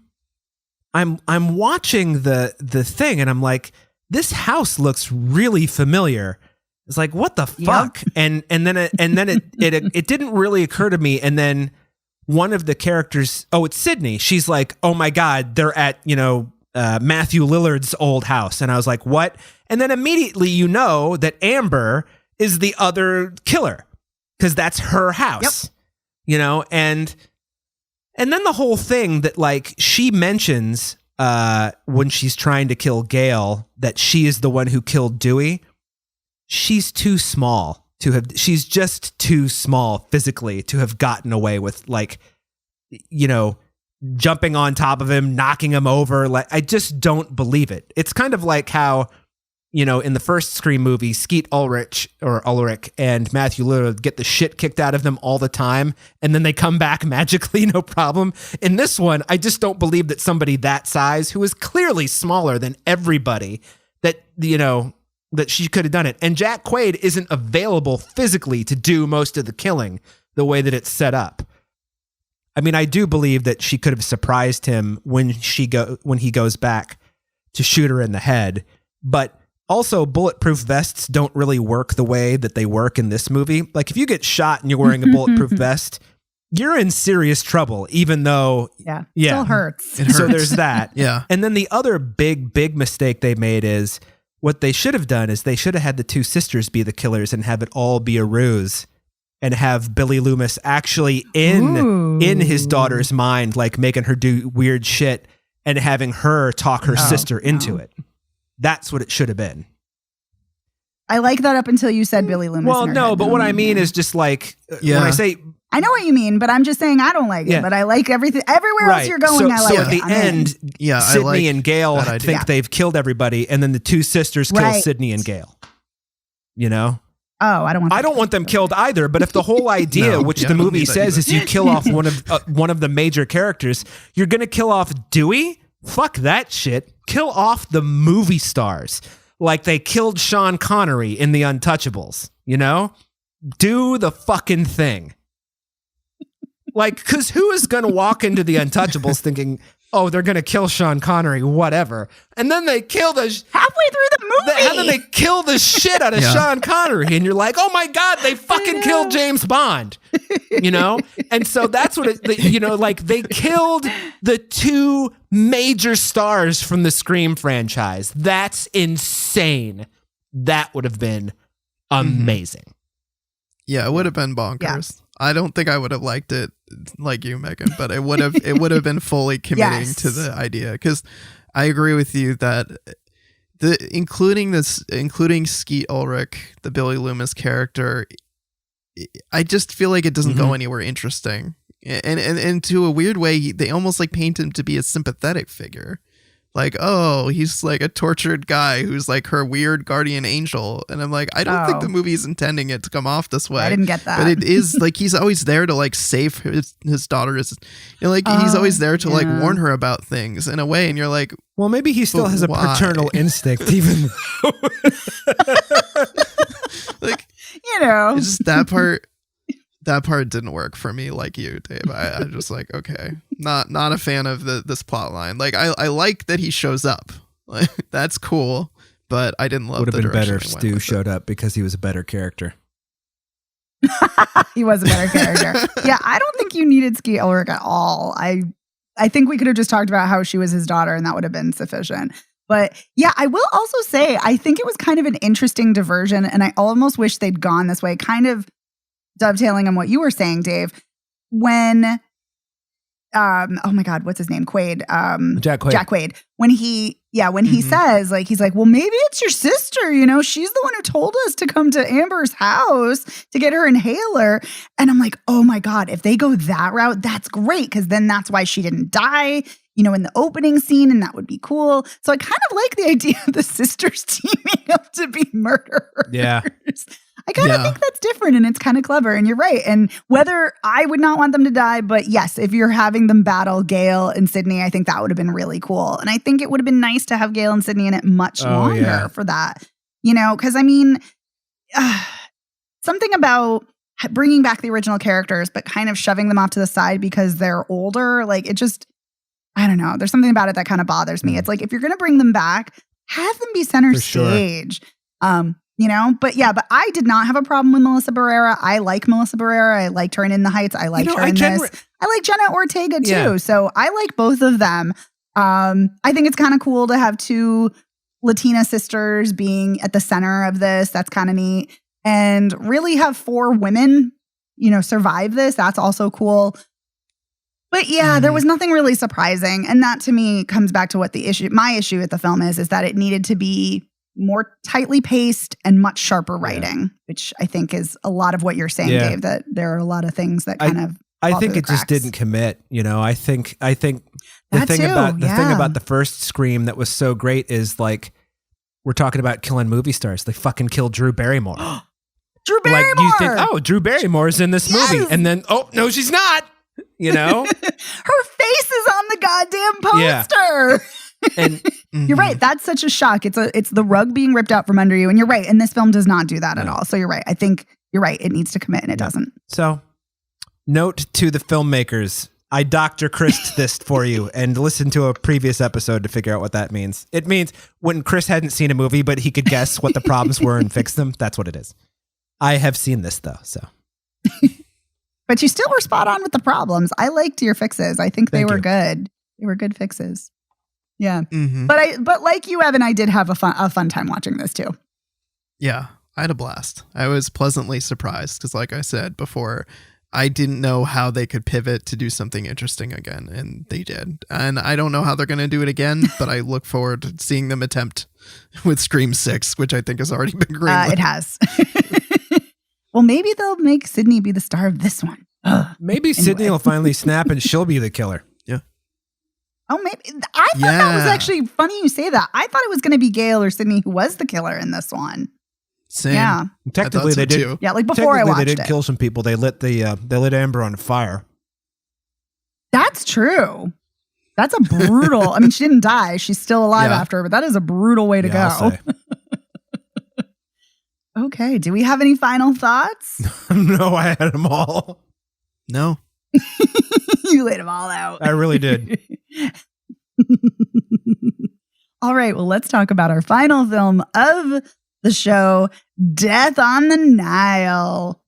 watching the thing, and I'm like, this house looks really familiar. It's like, what the fuck? Yep. And then it didn't really occur to me. And then one of the characters, it's Sydney. She's like, oh my God, they're at, Matthew Lillard's old house. And I was like, what? And then immediately that Amber is the other killer because that's her house, and then the whole thing that like she mentions when she's trying to kill Gail that she is the one who killed Dewey. She's too small she's just too small physically to have gotten away with like, jumping on top of him, knocking him over. Like, I just don't believe it. It's kind of like how, in the first Scream movie, Skeet Ulrich and Matthew Lillard get the shit kicked out of them all the time, and then they come back magically, no problem. In this one, I just don't believe that somebody that size, who is clearly smaller than everybody, that she could have done it. And Jack Quaid isn't available physically to do most of the killing the way that it's set up. I mean, I do believe that she could have surprised him when he goes back to shoot her in the head, but also, bulletproof vests don't really work the way that they work in this movie. Like, if you get shot and you're wearing a bulletproof vest, you're in serious trouble, even though... Yeah. Still hurts. It hurts. So there's that. Yeah. And then the other big mistake they made is, what they should have done is they should have had the two sisters be the killers and have it all be a ruse and have Billy Loomis actually in his daughter's mind, like making her do weird shit and having her talk her sister into it. That's what it should have been. I like that up until you said Billy Loomis. Well, no, but what I mean is just like, when I say... I know what you mean, but I'm just saying I don't like it, but I like everything. Everywhere else you're going, I like it. So at the end, Sydney and Gail think they've killed everybody, and then the two sisters kill Sydney and Gail. Oh, I don't want them killed either. But if the whole idea, which the movie says, is you kill off one of the major characters, you're going to kill off Dewey? Fuck that shit. Kill off the movie stars. Like they killed Sean Connery in The Untouchables, Do the fucking thing. Like, because who is going to walk into The Untouchables thinking, oh, they're going to kill Sean Connery, whatever. And then they kill halfway through the movie. And then they kill the shit out of Sean Connery. And you're like, oh my God, they fucking killed James Bond. And so that's what like they killed the two major stars from the Scream franchise. That's insane. That would have been amazing. Yeah, it would have been bonkers. Yeah. I don't think I would have liked it like you, Megan, but it would have been fully committing to the idea, because I agree with you that including Skeet Ulrich, the Billy Loomis character, I just feel like it doesn't go anywhere interesting, and to a weird way, they almost like paint him to be a sympathetic figure. Like, oh, he's like a tortured guy who's like her weird guardian angel. And I'm like, I don't think the movie is intending it to come off this way. I didn't get that. But it is like, he's always there to like save his daughter. He's always there to like warn her about things in a way. And you're like, well, maybe he still has a paternal instinct, even though. Like, it's just that part. That part didn't work for me, like you, Dave. I just like, okay, not a fan of this plot line. Like, I like that he shows up. Like, that's cool, but I didn't love. Would have been better if Stu showed up because he was a better character. He was a better character. Yeah, I don't think you needed Skeet Ulrich at all. I think we could have just talked about how she was his daughter, and that would have been sufficient. But yeah, I will also say I think it was kind of an interesting diversion, and I almost wish they'd gone this way. Kind of dovetailing on what you were saying, Dave, when oh my God, what's his name? Jack Quaid. When he says, like, he's like, well, maybe it's your sister, she's the one who told us to come to Amber's house to get her inhaler. And I'm like, oh my God, if they go that route, that's great. Cause then that's why she didn't die, in the opening scene, and that would be cool. So I kind of like the idea of the sisters teaming up to be murderers. Yeah. I kind of think that's different, and it's kind of clever, and you're right. And whether I would not want them to die, but yes, if you're having them battle Gail and Sydney, I think that would have been really cool. And I think it would have been nice to have Gail and Sydney in it much longer for that, because I mean, something about bringing back the original characters, but kind of shoving them off to the side because they're older, like it just, I don't know. There's something about it that kind of bothers me. It's like, if you're going to bring them back, have them be center stage. But I did not have a problem with Melissa Barrera. I like Melissa Barrera. I liked her in the Heights. I liked her in this. I like Jenna Ortega too. Yeah. So I like both of them. I think it's kind of cool to have two Latina sisters being at the center of this. That's kind of neat. And really have 4 women, survive this. That's also cool. But there was nothing really surprising. And that to me comes back to what my issue with the film is that it needed to be more tightly paced and much sharper writing, which I think is a lot of what you're saying, Dave, that there are a lot of things that I think it just didn't commit. I think the thing about the first Scream that was so great is like, we're talking about killing movie stars. They fucking killed Drew Barrymore. Drew Barrymore! Like, you think, Drew Barrymore's in this movie. And then, no, she's not. Her face is on the goddamn poster. Yeah. And you're right. That's such a shock. It's the rug being ripped out from under you. And you're right. And this film does not do that at all. So you're right. I think you're right. It needs to commit and it doesn't. So, note to the filmmakers, I Dr. Chris this for you, and listen to a previous episode to figure out what that means. It means when Chris hadn't seen a movie, but he could guess what the problems were and fix them. That's what it is. I have seen this though, so. But you still were spot on with the problems. I liked your fixes. I think they were good. They were good fixes. Yeah. Mm-hmm. But like you, Evan, I did have a fun time watching this too. Yeah, I had a blast. I was pleasantly surprised because, like I said before, I didn't know how they could pivot to do something interesting again, and they did. And I don't know how they're going to do it again, but I look forward to seeing them attempt with Scream 6, which I think has already been greenlit. It has. Well, maybe they'll make Sydney be the star of this one. Maybe Sydney will finally snap and she'll be the killer. Yeah. Oh, maybe. I thought that was actually funny you say that. I thought it was going to be Gail or Sydney who was the killer in this one. Same. Yeah. Technically, they did. Too. Yeah, like before I watched it. They did kill some people. They lit Amber on fire. That's true. That's a brutal. I mean, she didn't die. She's still alive after, but that is a brutal way to go. Okay. Do we have any final thoughts? No, I had them all. No. You laid them all out. I really did. All right. Well, let's talk about our final film of the show, Death on the Nile.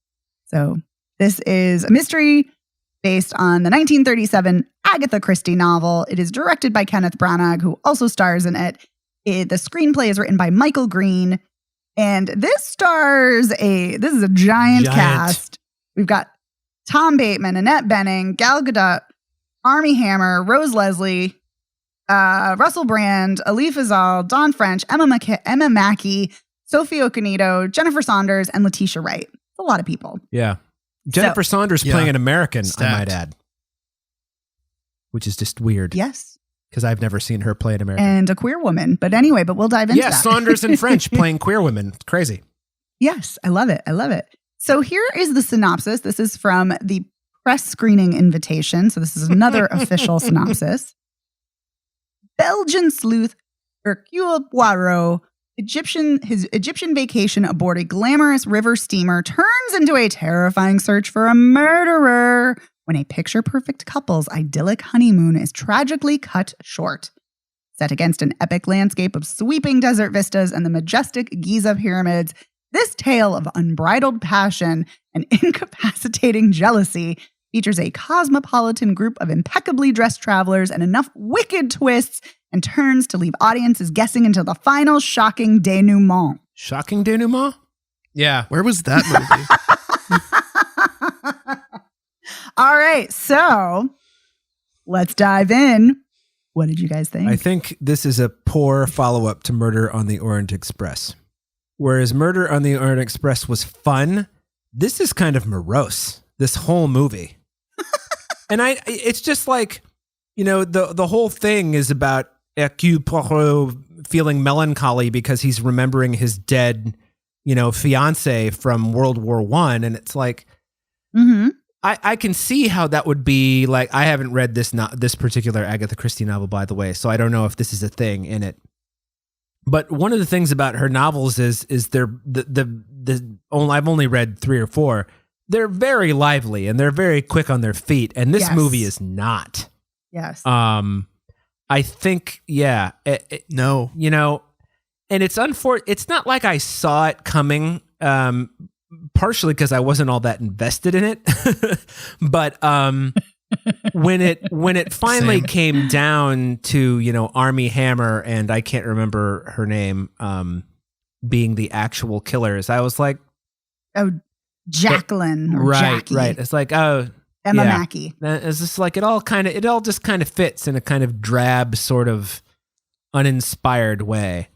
So this is a mystery based on the 1937 Agatha Christie novel. It is directed by Kenneth Branagh, who also stars in it. The screenplay is written by Michael Green. And this is a giant cast. We've got Tom Bateman, Annette Bening, Gal Gadot, Armie Hammer, Rose Leslie, Russell Brand, Ali Fazal, Dawn French, Emma Mackey, Sophie Okonedo, Jennifer Saunders, and Letitia Wright. A lot of people. Yeah. Jennifer Saunders playing an American, I might add. Which is just weird. Yes. Because I've never seen her play an American. And a queer woman. But anyway, we'll dive into that. Yeah, Saunders and French playing queer women. It's crazy. Yes, I love it. I love it. So here is the synopsis. This is from the press screening invitation. So this is another official synopsis. Belgian sleuth Hercule Poirot, his Egyptian vacation aboard a glamorous river steamer turns into a terrifying search for a murderer when a picture-perfect couple's idyllic honeymoon is tragically cut short. Set against an epic landscape of sweeping desert vistas and the majestic Giza pyramids, this tale of unbridled passion and incapacitating jealousy features a cosmopolitan group of impeccably dressed travelers and enough wicked twists and turns to leave audiences guessing until the final shocking denouement. Shocking denouement? Yeah. Where was that movie? All right, so let's dive in. What did you guys think? I think this is a poor follow-up to Murder on the Orient Express. Whereas Murder on the Orient Express was fun, this is kind of morose, this whole movie. And it's just like, the whole thing is about Hercule Poirot feeling melancholy because he's remembering his dead, fiance from World War I. And it's like, I can see how that would be like. I haven't read this particular Agatha Christie novel, by the way, so I don't know if this is a thing in it. But one of the things about her novels is they're I've only read 3 or 4. They're very lively and they're very quick on their feet, and this movie is not. Yes. I think, no, and And it's it's not like I saw it coming, partially because I wasn't all that invested in it. But when it finally came down to, Armie Hammer and I can't remember her name, being the actual killers, I was like, oh, Jacqueline or Jackie. Right. It's like, oh, Emma Mackey. It's just like it all just kind of fits in a kind of drab, sort of uninspired way.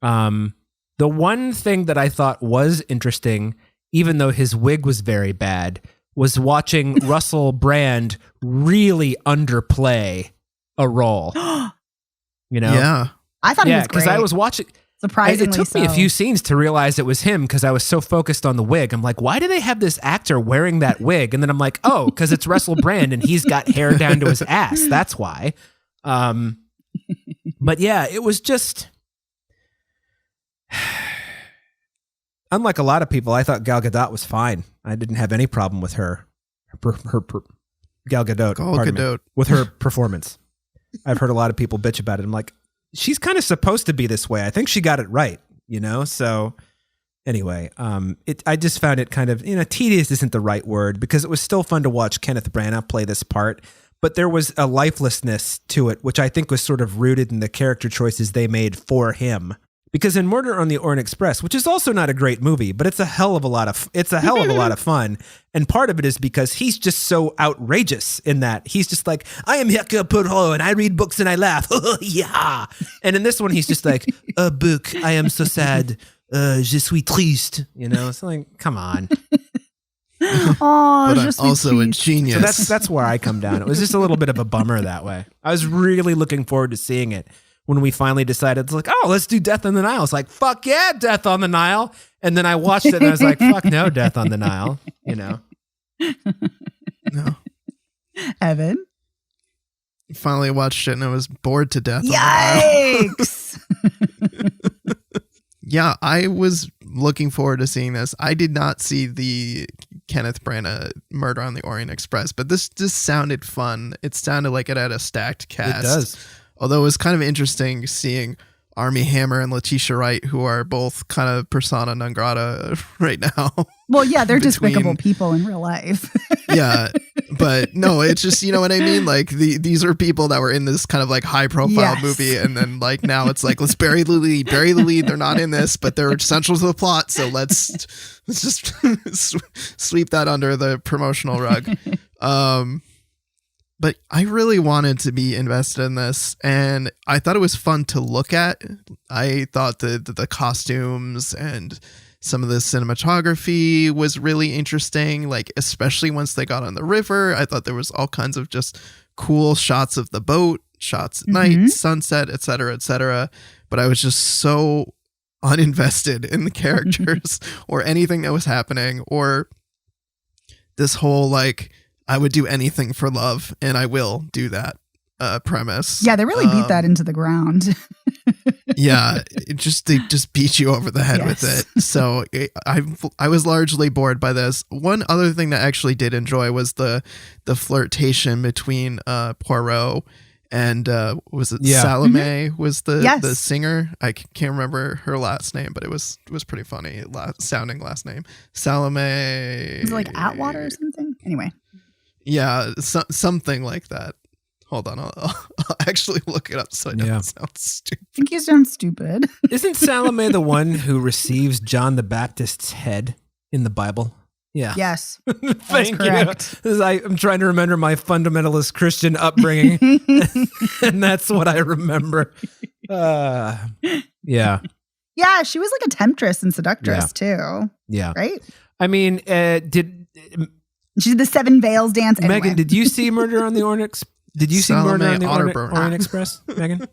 The one thing that I thought was interesting, even though his wig was very bad, was watching Russell Brand really underplay a role. Yeah. I thought he was great. Because I was watching. Surprisingly, it took me a few scenes to realize it was him because I was so focused on the wig. I'm like, why do they have this actor wearing that wig? And then I'm like, oh, because it's Russell Brand and he's got hair down to his ass. That's why. But yeah, it was just. Unlike a lot of people, I thought Gal Gadot was fine. I didn't have any problem with her Gal Gadot, with her performance. I've heard a lot of people bitch about it. I'm like, she's kind of supposed to be this way. I think she got it right, So anyway, I just found it kind of, tedious isn't the right word because it was still fun to watch Kenneth Branagh play this part, but there was a lifelessness to it, which I think was sort of rooted in the character choices they made for him. Because in Murder on the Orient Express, which is also not a great movie, but it's a hell of a lot of fun. And part of it is because he's just so outrageous in that he's just like, I am Hercule Poirot and I read books and I laugh. Yeah. And in this one, he's just like, a book. I am so sad. Je suis triste. It's like, come on. Oh, but I'm also a genius. So that's where I come down. It was just a little bit of a bummer that way. I was really looking forward to seeing it. When we finally decided, it's like, oh, let's do Death on the Nile. It's like, fuck yeah, Death on the Nile. And then I watched it and I was like, fuck no, Death on the Nile. No. Evan? Finally watched it and I was bored to death. Yikes! Yeah, I was looking forward to seeing this. I did not see the Kenneth Branagh Murder on the Orient Express, but this just sounded fun. It sounded like it had a stacked cast. It does. Although it was kind of interesting seeing Armie Hammer and Letitia Wright, who are both kind of persona non grata right now. Well, yeah, they're despicable people in real life. Yeah, but no, it's just, you know what I mean? Like these are people that were in this kind of like high profile movie. And then like now it's like, let's bury the lead. They're not in this, but they're central to the plot. So let's just sweep that under the promotional rug. But I really wanted to be invested in this, and I thought it was fun to look at. I thought the costumes and some of the cinematography was really interesting, like especially once they got on the river. I thought there was all kinds of just cool shots of the boat, shots at night, sunset, etc. But I was just so uninvested in the characters or anything that was happening, or this whole like, I would do anything for love, and I will do that premise. Yeah, they really beat that into the ground. Yeah, they just beat you over the head with it. So I was largely bored by this. One other thing that I actually did enjoy was the flirtation between Poirot and was it Salome was the singer. I can't remember her last name, but it was pretty funny sounding last name. Salome. Was it like Atwater or something? Anyway. Yeah, something like that. Hold on, I'll actually look it up so I don't sound stupid. I think you sound stupid. Isn't Salome the one who receives John the Baptist's head in the Bible? Yeah. Yes. Thank you. I'm trying to remember my fundamentalist Christian upbringing, and that's what I remember. Yeah. Yeah, she was like a temptress and seductress too. Yeah. Right? I mean, she did the Seven Veils dance. Anyway. Megan, did you see Murder on the Orient Express? Did you see Murder on the Orient Express, Megan?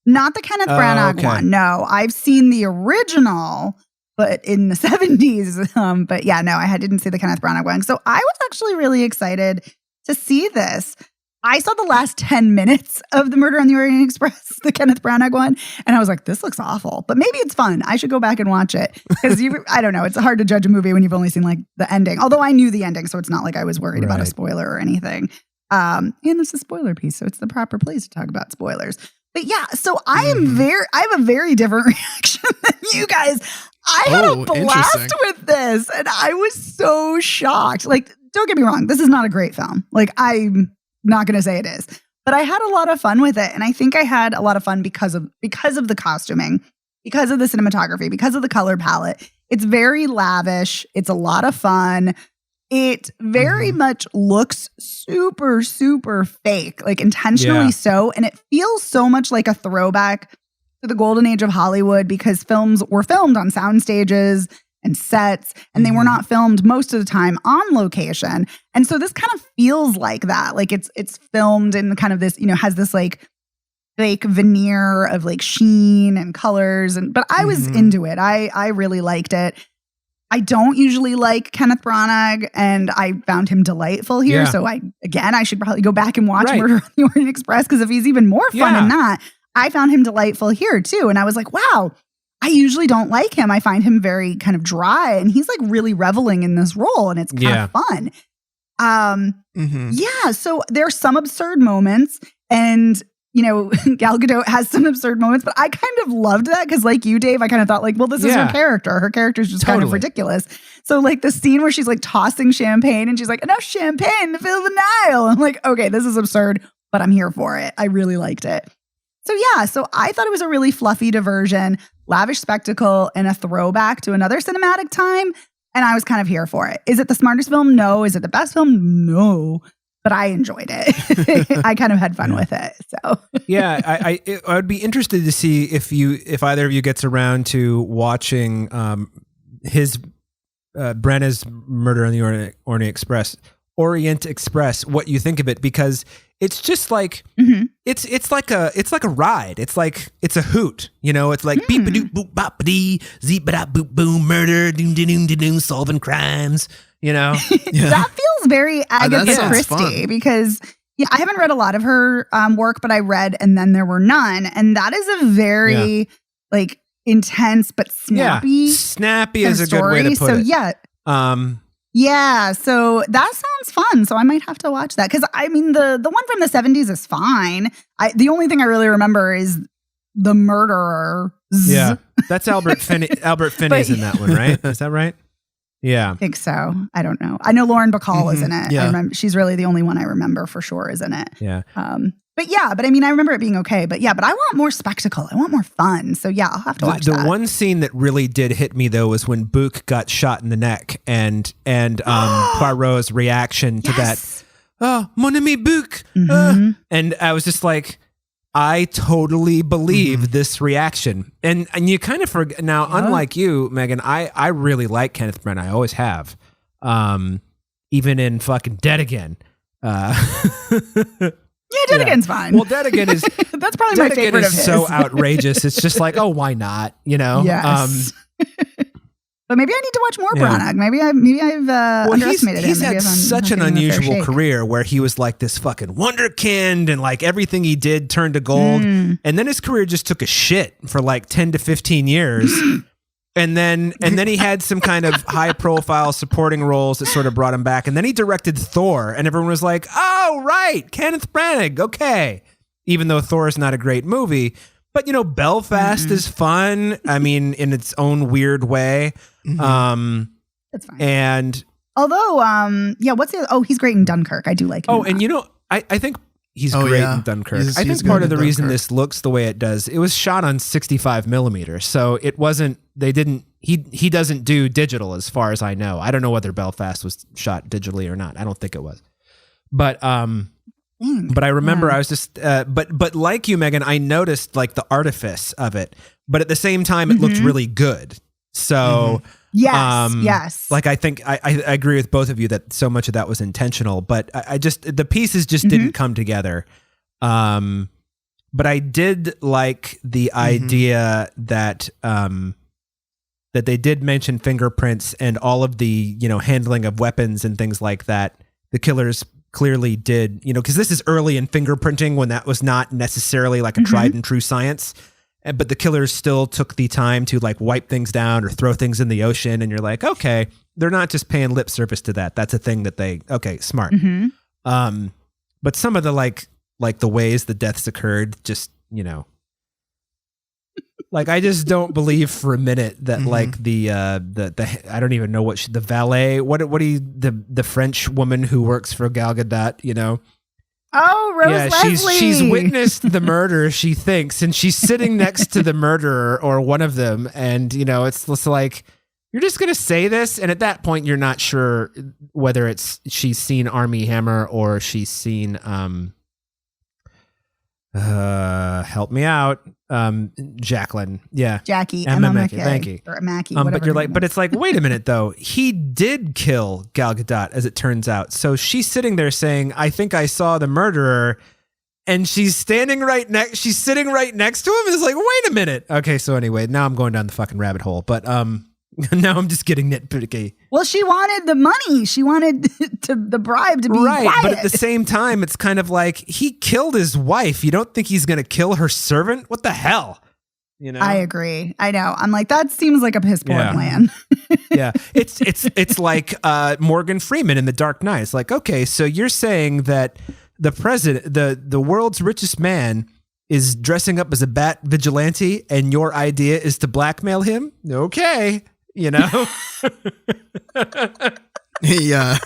Not the Kenneth Branagh one. No, I've seen the original, but in the 70s. But yeah, no, I didn't see the Kenneth Branagh one. So I was actually really excited to see this. I saw the last 10 minutes of the Murder on the Orient Express, the Kenneth Branagh one, and I was like, this looks awful. But maybe it's fun. I should go back and watch it. Because I don't know, it's hard to judge a movie when you've only seen like the ending. Although I knew the ending, so it's not like I was worried about a spoiler or anything. And it's a spoiler piece, so it's the proper place to talk about spoilers. But yeah, so I have a very different reaction than you guys. I had a blast with this and I was so shocked. Like, don't get me wrong, this is not a great film. Like, I'm not going to say it is, but I had a lot of fun with it. And I think I had a lot of fun because of the costuming, because of the cinematography, because of the color palette. It's very lavish. It's a lot of fun. It very much looks super, super fake, like intentionally so. And it feels so much like a throwback to the golden age of Hollywood because films were filmed on sound stages and sets, and they were not filmed most of the time on location. And so this kind of feels like that. Like it's filmed in kind of this, has this like fake veneer of like sheen and colors. But I was into it. I really liked it. I don't usually like Kenneth Branagh, and I found him delightful here. Yeah. So I should probably go back and watch Murder on the Orient Express because if he's even more fun in that, I found him delightful here too. And I was like, wow, I usually don't like him. I find him very kind of dry, and he's like really reveling in this role, and it's kind of fun. So there's some absurd moments, and Gal Gadot has some absurd moments, but I kind of loved that because like you, Dave, I kind of thought like, well, this is her character. Her character's just kind of ridiculous. So like the scene where she's like tossing champagne and she's like, enough champagne to fill the Nile. I'm like, okay, this is absurd, but I'm here for it. I really liked it. So so I thought it was a really fluffy diversion, lavish spectacle, and a throwback to another cinematic time. And I was kind of here for it. Is it the smartest film? No. Is it the best film? No. But I enjoyed it. I kind of had fun with it. So I would be interested to see if either of you gets around to watching Branagh's Murder on the Orient Express. What you think of it, because it's just like it's like a ride. It's a hoot. It's like beep a doop boop bop dee zeep ba boop boom murder doom doom doom solving crimes. That feels very Agatha Christie because I haven't read a lot of her work, but I read And Then There Were None, and that is a very like intense but snappy. Yeah. Snappy is a good way to put it. So that sounds fun. So I might have to watch that because I mean the one from the 70s is fine. The only thing I really remember is the murderer. Yeah, that's Albert Finney. Albert Finney's in that one, right? Is that right? Yeah. I think so. I don't know. I know Lauren Bacall is in it. Yeah. I remember, she's really the only one I remember for sure is in it. Yeah. But I mean, I remember it being okay. But I want more spectacle. I want more fun. So I'll have to watch that. The one scene that really did hit me though was when Book got shot in the neck and Poirot's reaction to that. Oh, mon ami Book. And I was just like, I totally believe this reaction. And you kind of forget now, unlike you, Megan, I really like Kenneth Branagh. I always have. Even in fucking Dead Again. Dead Again's fine. Well, Dead Again is that's probably my favorite of his. So outrageous. It's just like, oh, why not? Yes. But maybe I need to watch more Branagh. Maybe I've underestimated him. He's had such an unusual career where he was like this fucking wonderkind and like everything he did turned to gold. And then his career just took a shit for like 10 to 15 years. And then he had some kind of high profile supporting roles that sort of brought him back. And then he directed Thor and everyone was like, oh, right, Kenneth Branagh. Okay. Even though Thor is not a great movie. But, Belfast is fun. I mean, in its own weird way. That's fine. And although, what's the other? Oh, he's great in Dunkirk. I do like him. Oh, and I think he's great in Dunkirk. I think part of the reason this looks the way it does, it was shot on 65 millimeters. So it wasn't, he doesn't do digital as far as I know. I don't know whether Belfast was shot digitally or not. I don't think it was. But I remember I was just, but like you, Megan, I noticed like the artifice of it, but at the same time, it looked really good. So yes. Like I think I agree with both of you that so much of that was intentional, but I just, the pieces just didn't come together. But I did like the idea that, that they did mention fingerprints and all of the, handling of weapons and things like that. The killers clearly did, because this is early in fingerprinting when that was not necessarily like a tried and true science. But the killers still took the time to like wipe things down or throw things in the ocean. And you're like, okay, they're not just paying lip service to that. That's a thing that smart. But some of the like the ways the deaths occurred just you know, like I just don't believe for a minute that like the I don't even know the valet, the French woman who works for Gal Gadot, you know. Oh, Rose Leslie. She's witnessed the murder, she thinks, and she's sitting next to the murderer or one of them. And, you know, it's just like, you're just going to say this. And at that point, you're not sure whether she's seen Armie Hammer or she's seen, help me out. Jacqueline. Yeah. Jackie. Emma Mackey. Thank you. Or Mackey. But you're like, but it's like, wait a minute though. He did kill Gal Gadot, as it turns out. So she's sitting there saying, I think I saw the murderer. And she's sitting right next to him. And it's like, wait a minute. Okay. So anyway, now I'm going down the fucking rabbit hole, but, now I'm just getting nitpicky. Well, she wanted the money. She wanted the bribe to be right. quiet. But at the same time, it's kind of like he killed his wife. You don't think he's going to kill her servant? What the hell? You know? I agree. I know. I'm like, that seems like a piss poor plan. Yeah. It's like Morgan Freeman in The Dark Knight. It's like, okay, so you're saying that the president, the world's richest man, is dressing up as a bat vigilante, and your idea is to blackmail him? Okay. You know? Yeah.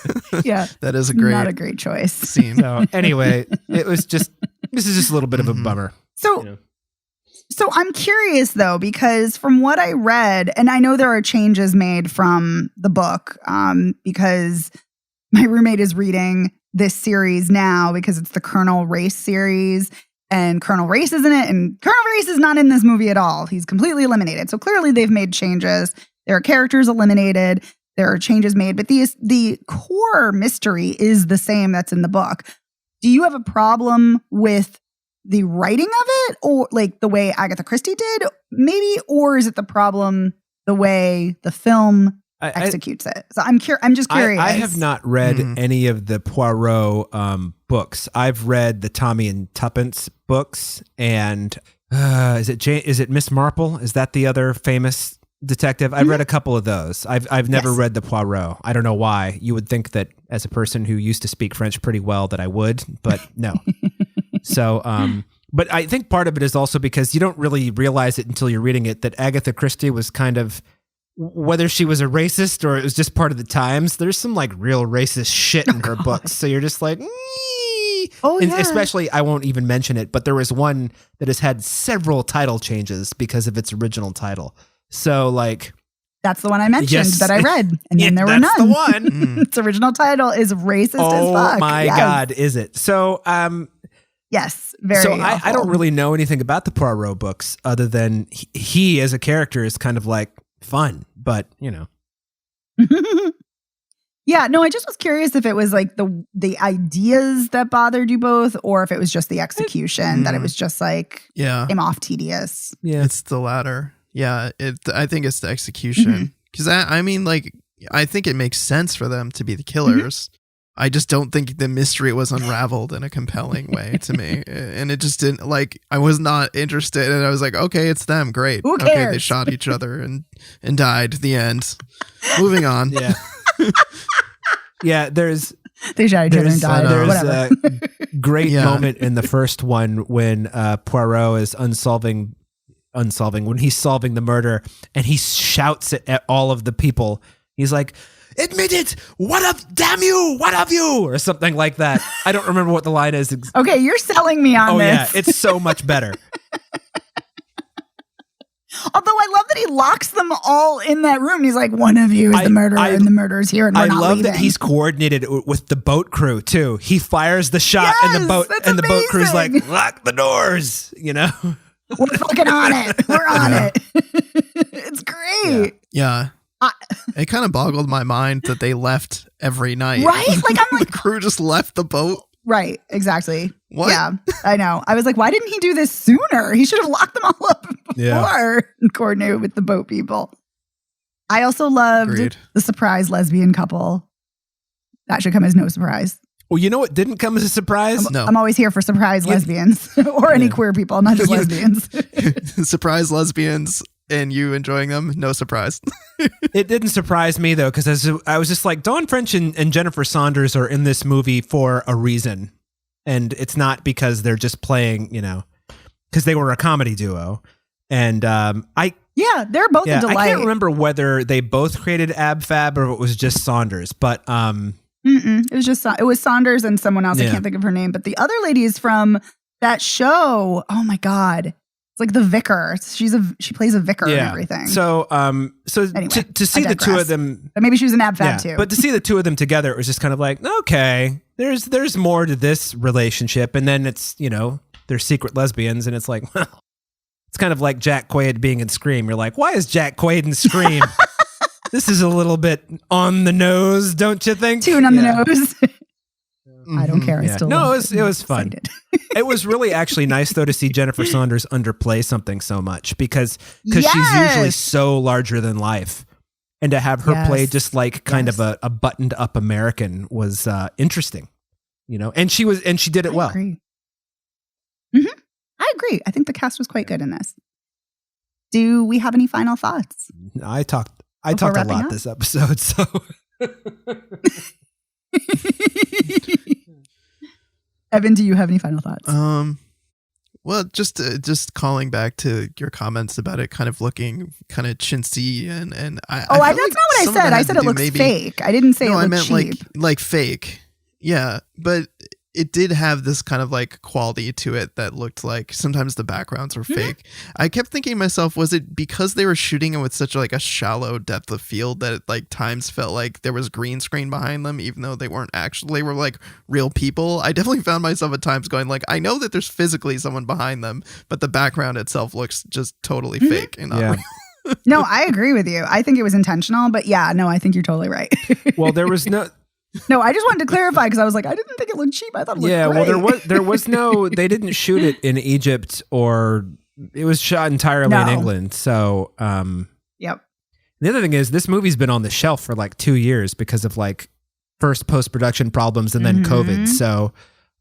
That is not a great choice. Scene. So anyway, this is just a little bit of a bummer. So, you know? So I'm curious though, because from what I read, and I know there are changes made from the book, because my roommate is reading this series now because it's the Colonel Race series. And Colonel Race is in it, and Colonel Race is not in this movie at all. He's completely eliminated. So clearly they've made changes. There are characters eliminated. There are changes made, but the core mystery is the same that's in the book. Do you have a problem with the writing of it, or like the way Agatha Christie did, maybe, or is it the problem the way the film executes it? So I'm just curious. I have not read any of the Poirot books. I've read the Tommy and Tuppence books, and is it Miss Marple? Is that the other famous detective? I've read a couple of those. I've never read the Poirot. I don't know why. You would think that as a person who used to speak French pretty well that I would, but no. So, but I think part of it is also because you don't really realize it until you're reading it that Agatha Christie was kind of, whether she was a racist or it was just part of the times, there's some like real racist shit in her books. So you're just like, and especially, I won't even mention it, but there was one that has had several title changes because of its original title. So like, that's the one I mentioned that I read, and then there were none. That's the one. Its original title is racist as fuck. Oh my God, is it? So, yes, very. So I don't really know anything about the Poirot books other than he as a character is kind of like fun, but you know. Yeah, no, I just was curious if it was like the ideas that bothered you both, or if it was just the execution that it was just like came off tedious. Yeah, it's the latter. Yeah, I think it's the execution because I mean, like, I think it makes sense for them to be the killers. I just don't think the mystery was unraveled in a compelling way to me. And it just didn't, like, I was not interested. And I was like, okay, it's them. Great. Who cares? Okay, they shot each other and died. The end. Moving on. Yeah. Yeah, they shot each other and died. There's a great moment in the first one when Poirot is unsolving when he's solving the murder, and he shouts it at all of the people. He's like, admit it! Damn you! What of you? Or something like that. I don't remember what the line is. Okay, you're selling me on this. Yeah, it's so much better. Although I love that he locks them all in that room. He's like, one of you is the murderer, and the murderer's here, and we're not love leaving. that he's coordinated with the boat crew too. He fires the shot, and the boat crew's like, lock the doors. You know, we're fucking on it. We're on it. It's great. Yeah. It kind of boggled my mind that they left every night. Right? Like, I'm like, the crew just left the boat. Right, exactly. What? Yeah, I know. I was like, why didn't he do this sooner? He should have locked them all up before and coordinated with the boat people. I also loved the surprise lesbian couple. That should come as no surprise. Well, you know what didn't come as a surprise? I'm always here for surprise lesbians or any queer people, not just lesbians. Surprise lesbians and you enjoying them, no surprise. It didn't surprise me, though, because I was just like, Dawn French and Jennifer Saunders are in this movie for a reason. And it's not because they're just playing, you know, because they were a comedy duo. And they're both a delight. I can't remember whether they both created Ab Fab or it was just Saunders, but it was Saunders and someone else. I can't think of her name, but the other lady is from that show. Oh my God. It's like the vicar. She plays a vicar and everything. So anyway, to see the two of them, but maybe she was an Ab Fab too. But to see the two of them together, it was just kind of like, okay, there's more to this relationship, and then it's they're secret lesbians, and it's like, well, it's kind of like Jack Quaid being in Scream. You're like, why is Jack Quaid in Scream? This is a little bit on the nose, don't you think? Tune on the nose. I don't care. I still it was fun. It was really actually nice though to see Jennifer Saunders underplay something so much because she's usually so larger than life, and to have her play just like kind of a buttoned up American was interesting, and she did it well. Agree. I agree. I think the cast was quite good in this. Do we have any final thoughts? I talked a lot this episode, so. Evan, do you have any final thoughts? Well, just calling back to your comments about it kind of looking kind of chintzy and that's not what I said. I said it looks fake. I didn't say it looked I meant cheap. like fake. Yeah, but it did have this kind of like quality to it that looked like sometimes the backgrounds were fake. I kept thinking to myself, was it because they were shooting it with such like a shallow depth of field that it like times felt like there was green screen behind them, even though they weren't actually, they were like real people? I definitely found myself at times going like, I know that there's physically someone behind them, but the background itself looks just totally fake and not real. No, I agree with you. I think it was intentional, but I think you're totally right. Well, there was No, I just wanted to clarify because I was like, I didn't think it looked cheap. I thought it looked great. Well, there was no, they didn't shoot it in Egypt or it was shot entirely in England. So, yep. The other thing is this movie's been on the shelf for like 2 years because of like first post-production problems and then COVID. So,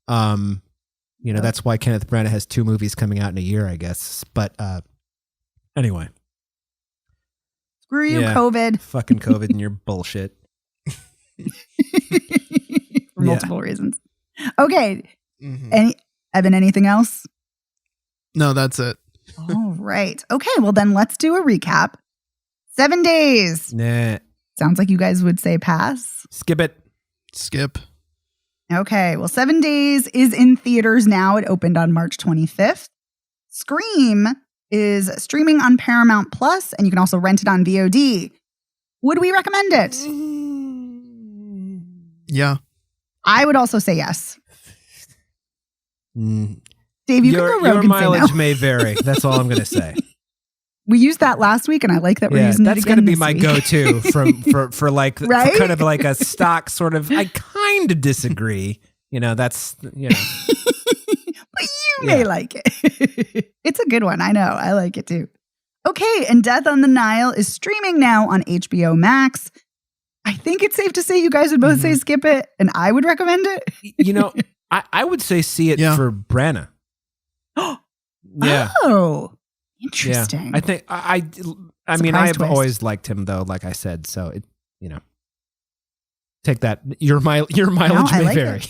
that's why Kenneth Branagh has 2 movies coming out in a year, I guess. But, anyway. Screw you, COVID. Fucking COVID and your bullshit. For multiple reasons. Okay. Evan, anything else? No, that's it. All right. Okay, well then let's do a recap. 7 days. Nah. Sounds like you guys would say pass. Skip it. Skip. Okay, well 7 days is in theaters now. It opened on March 25th. Scream is streaming on Paramount Plus, and you can also rent it on VOD. Would we recommend it? Yeah. I would also say yes. Dave, you can go rogue your and mileage say no. may vary. That's all I'm going to say. We used that last week, and I like that we're using it again. That's going to be my week. go-to for like right? for kind of like a stock sort of. I kind of disagree. That's but you may like it. It's a good one. I know. I like it too. Okay, and Death on the Nile is streaming now on HBO Max. I think it's safe to say you guys would both say skip it, and I would recommend it. I would say see it for Branagh. Yeah. Oh, interesting. Yeah. I think I mean, I've always liked him though, like I said. So it, take that. Your mileage may vary.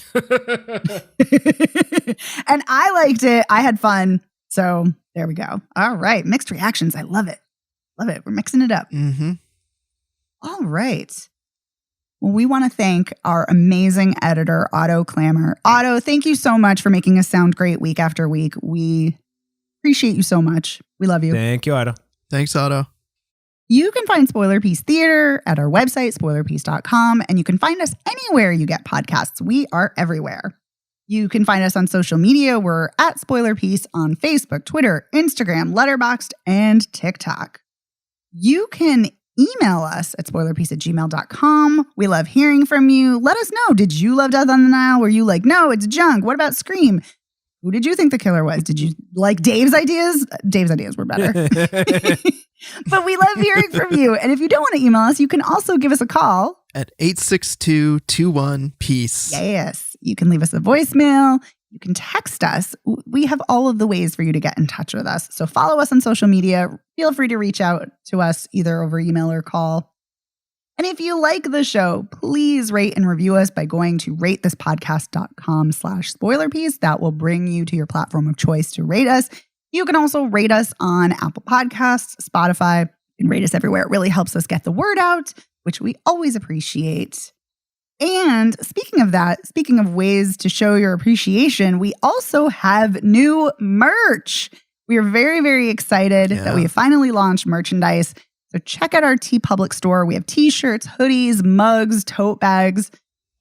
And I liked it. I had fun. So there we go. All right. Mixed reactions. I love it. Love it. We're mixing it up. All right. Well, we want to thank our amazing editor, Otto Clammer. Otto, thank you so much for making us sound great week after week. We appreciate you so much. We love you. Thank you, Otto. Thanks, Otto. You can find Spoiler Piece Theater at our website, spoilerpiece.com, and you can find us anywhere you get podcasts. We are everywhere. You can find us on social media. We're at Spoiler Piece on Facebook, Twitter, Instagram, Letterboxd, and TikTok. You can email us at spoilerpiece@gmail.com. We love hearing from you. Let us know. Did you love Death on the Nile? Were you like, no, it's junk? What about Scream? Who did you think the killer was? Did you like Dave's ideas? Dave's ideas were better. But we love hearing from you. And if you don't want to email us, you can also give us a call. At 862-21-PEACE. Yes. You can leave us a voicemail. You can text us. We have all of the ways for you to get in touch with us. So follow us on social media. Feel free to reach out to us either over email or call. And if you like the show, please rate and review us by going to ratethispodcast.com/spoilerpiece. That will bring you to your platform of choice to rate us. You can also rate us on Apple Podcasts, Spotify. You can rate us everywhere. It really helps us get the word out, which we always appreciate. And speaking of that, speaking of ways to show your appreciation, we also have new merch. We are very, very excited that we have finally launched merchandise. So check out our TeePublic store. We have t-shirts, hoodies, mugs, tote bags,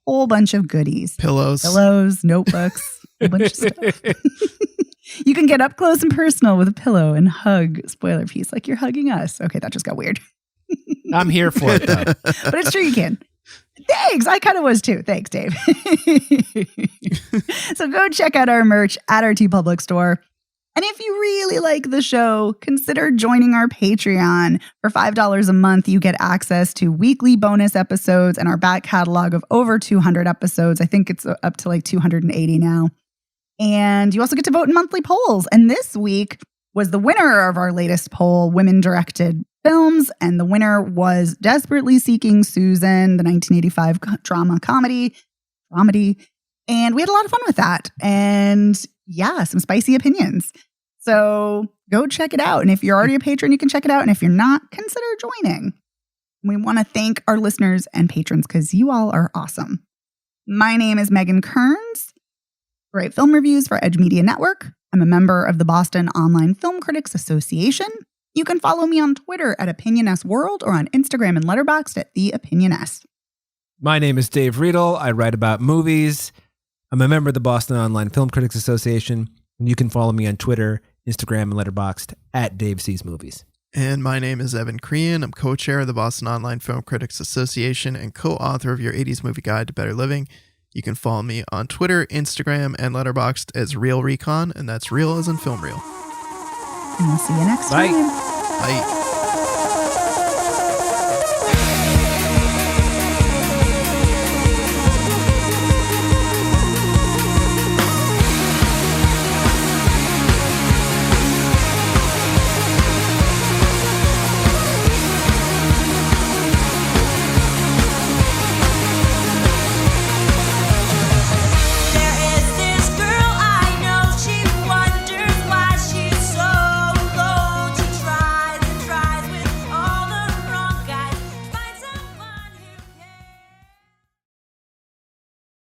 whole bunch of goodies. Pillows, notebooks, a bunch of stuff. You can get up close and personal with a pillow and hug spoiler piece like you're hugging us. Okay, that just got weird. I'm here for it, though. But it's true, you can. Thanks. I kind of was too. Thanks, Dave. So go check out our merch at our TeePublic store. And if you really like the show, consider joining our Patreon. For $5 a month, you get access to weekly bonus episodes and our back catalog of over 200 episodes. I think it's up to like 280 now. And you also get to vote in monthly polls. And this week was the winner of our latest poll, Women-Directed Films. And the winner was Desperately Seeking Susan, the 1985 drama comedy. And we had a lot of fun with that. And yeah, some spicy opinions. So go check it out. And if you're already a patron, you can check it out. And if you're not, consider joining. We want to thank our listeners and patrons because you all are awesome. My name is Megan Kearns. I write film reviews for Edge Media Network. I'm a member of the Boston Online Film Critics Association. You can follow me on Twitter at OpinionSWorld or on Instagram and Letterboxd at TheOpinionS. My name is Dave Riedel. I write about movies. I'm a member of the Boston Online Film Critics Association, and you can follow me on Twitter, Instagram, and Letterboxd at Dave Sees Movies. And my name is Evan Crean. I'm co-chair of the Boston Online Film Critics Association and co-author of Your 80s Movie Guide to Better Living. You can follow me on Twitter, Instagram, and Letterboxd as Real Recon, and that's real as in film reel. And we'll see you next time. Bye.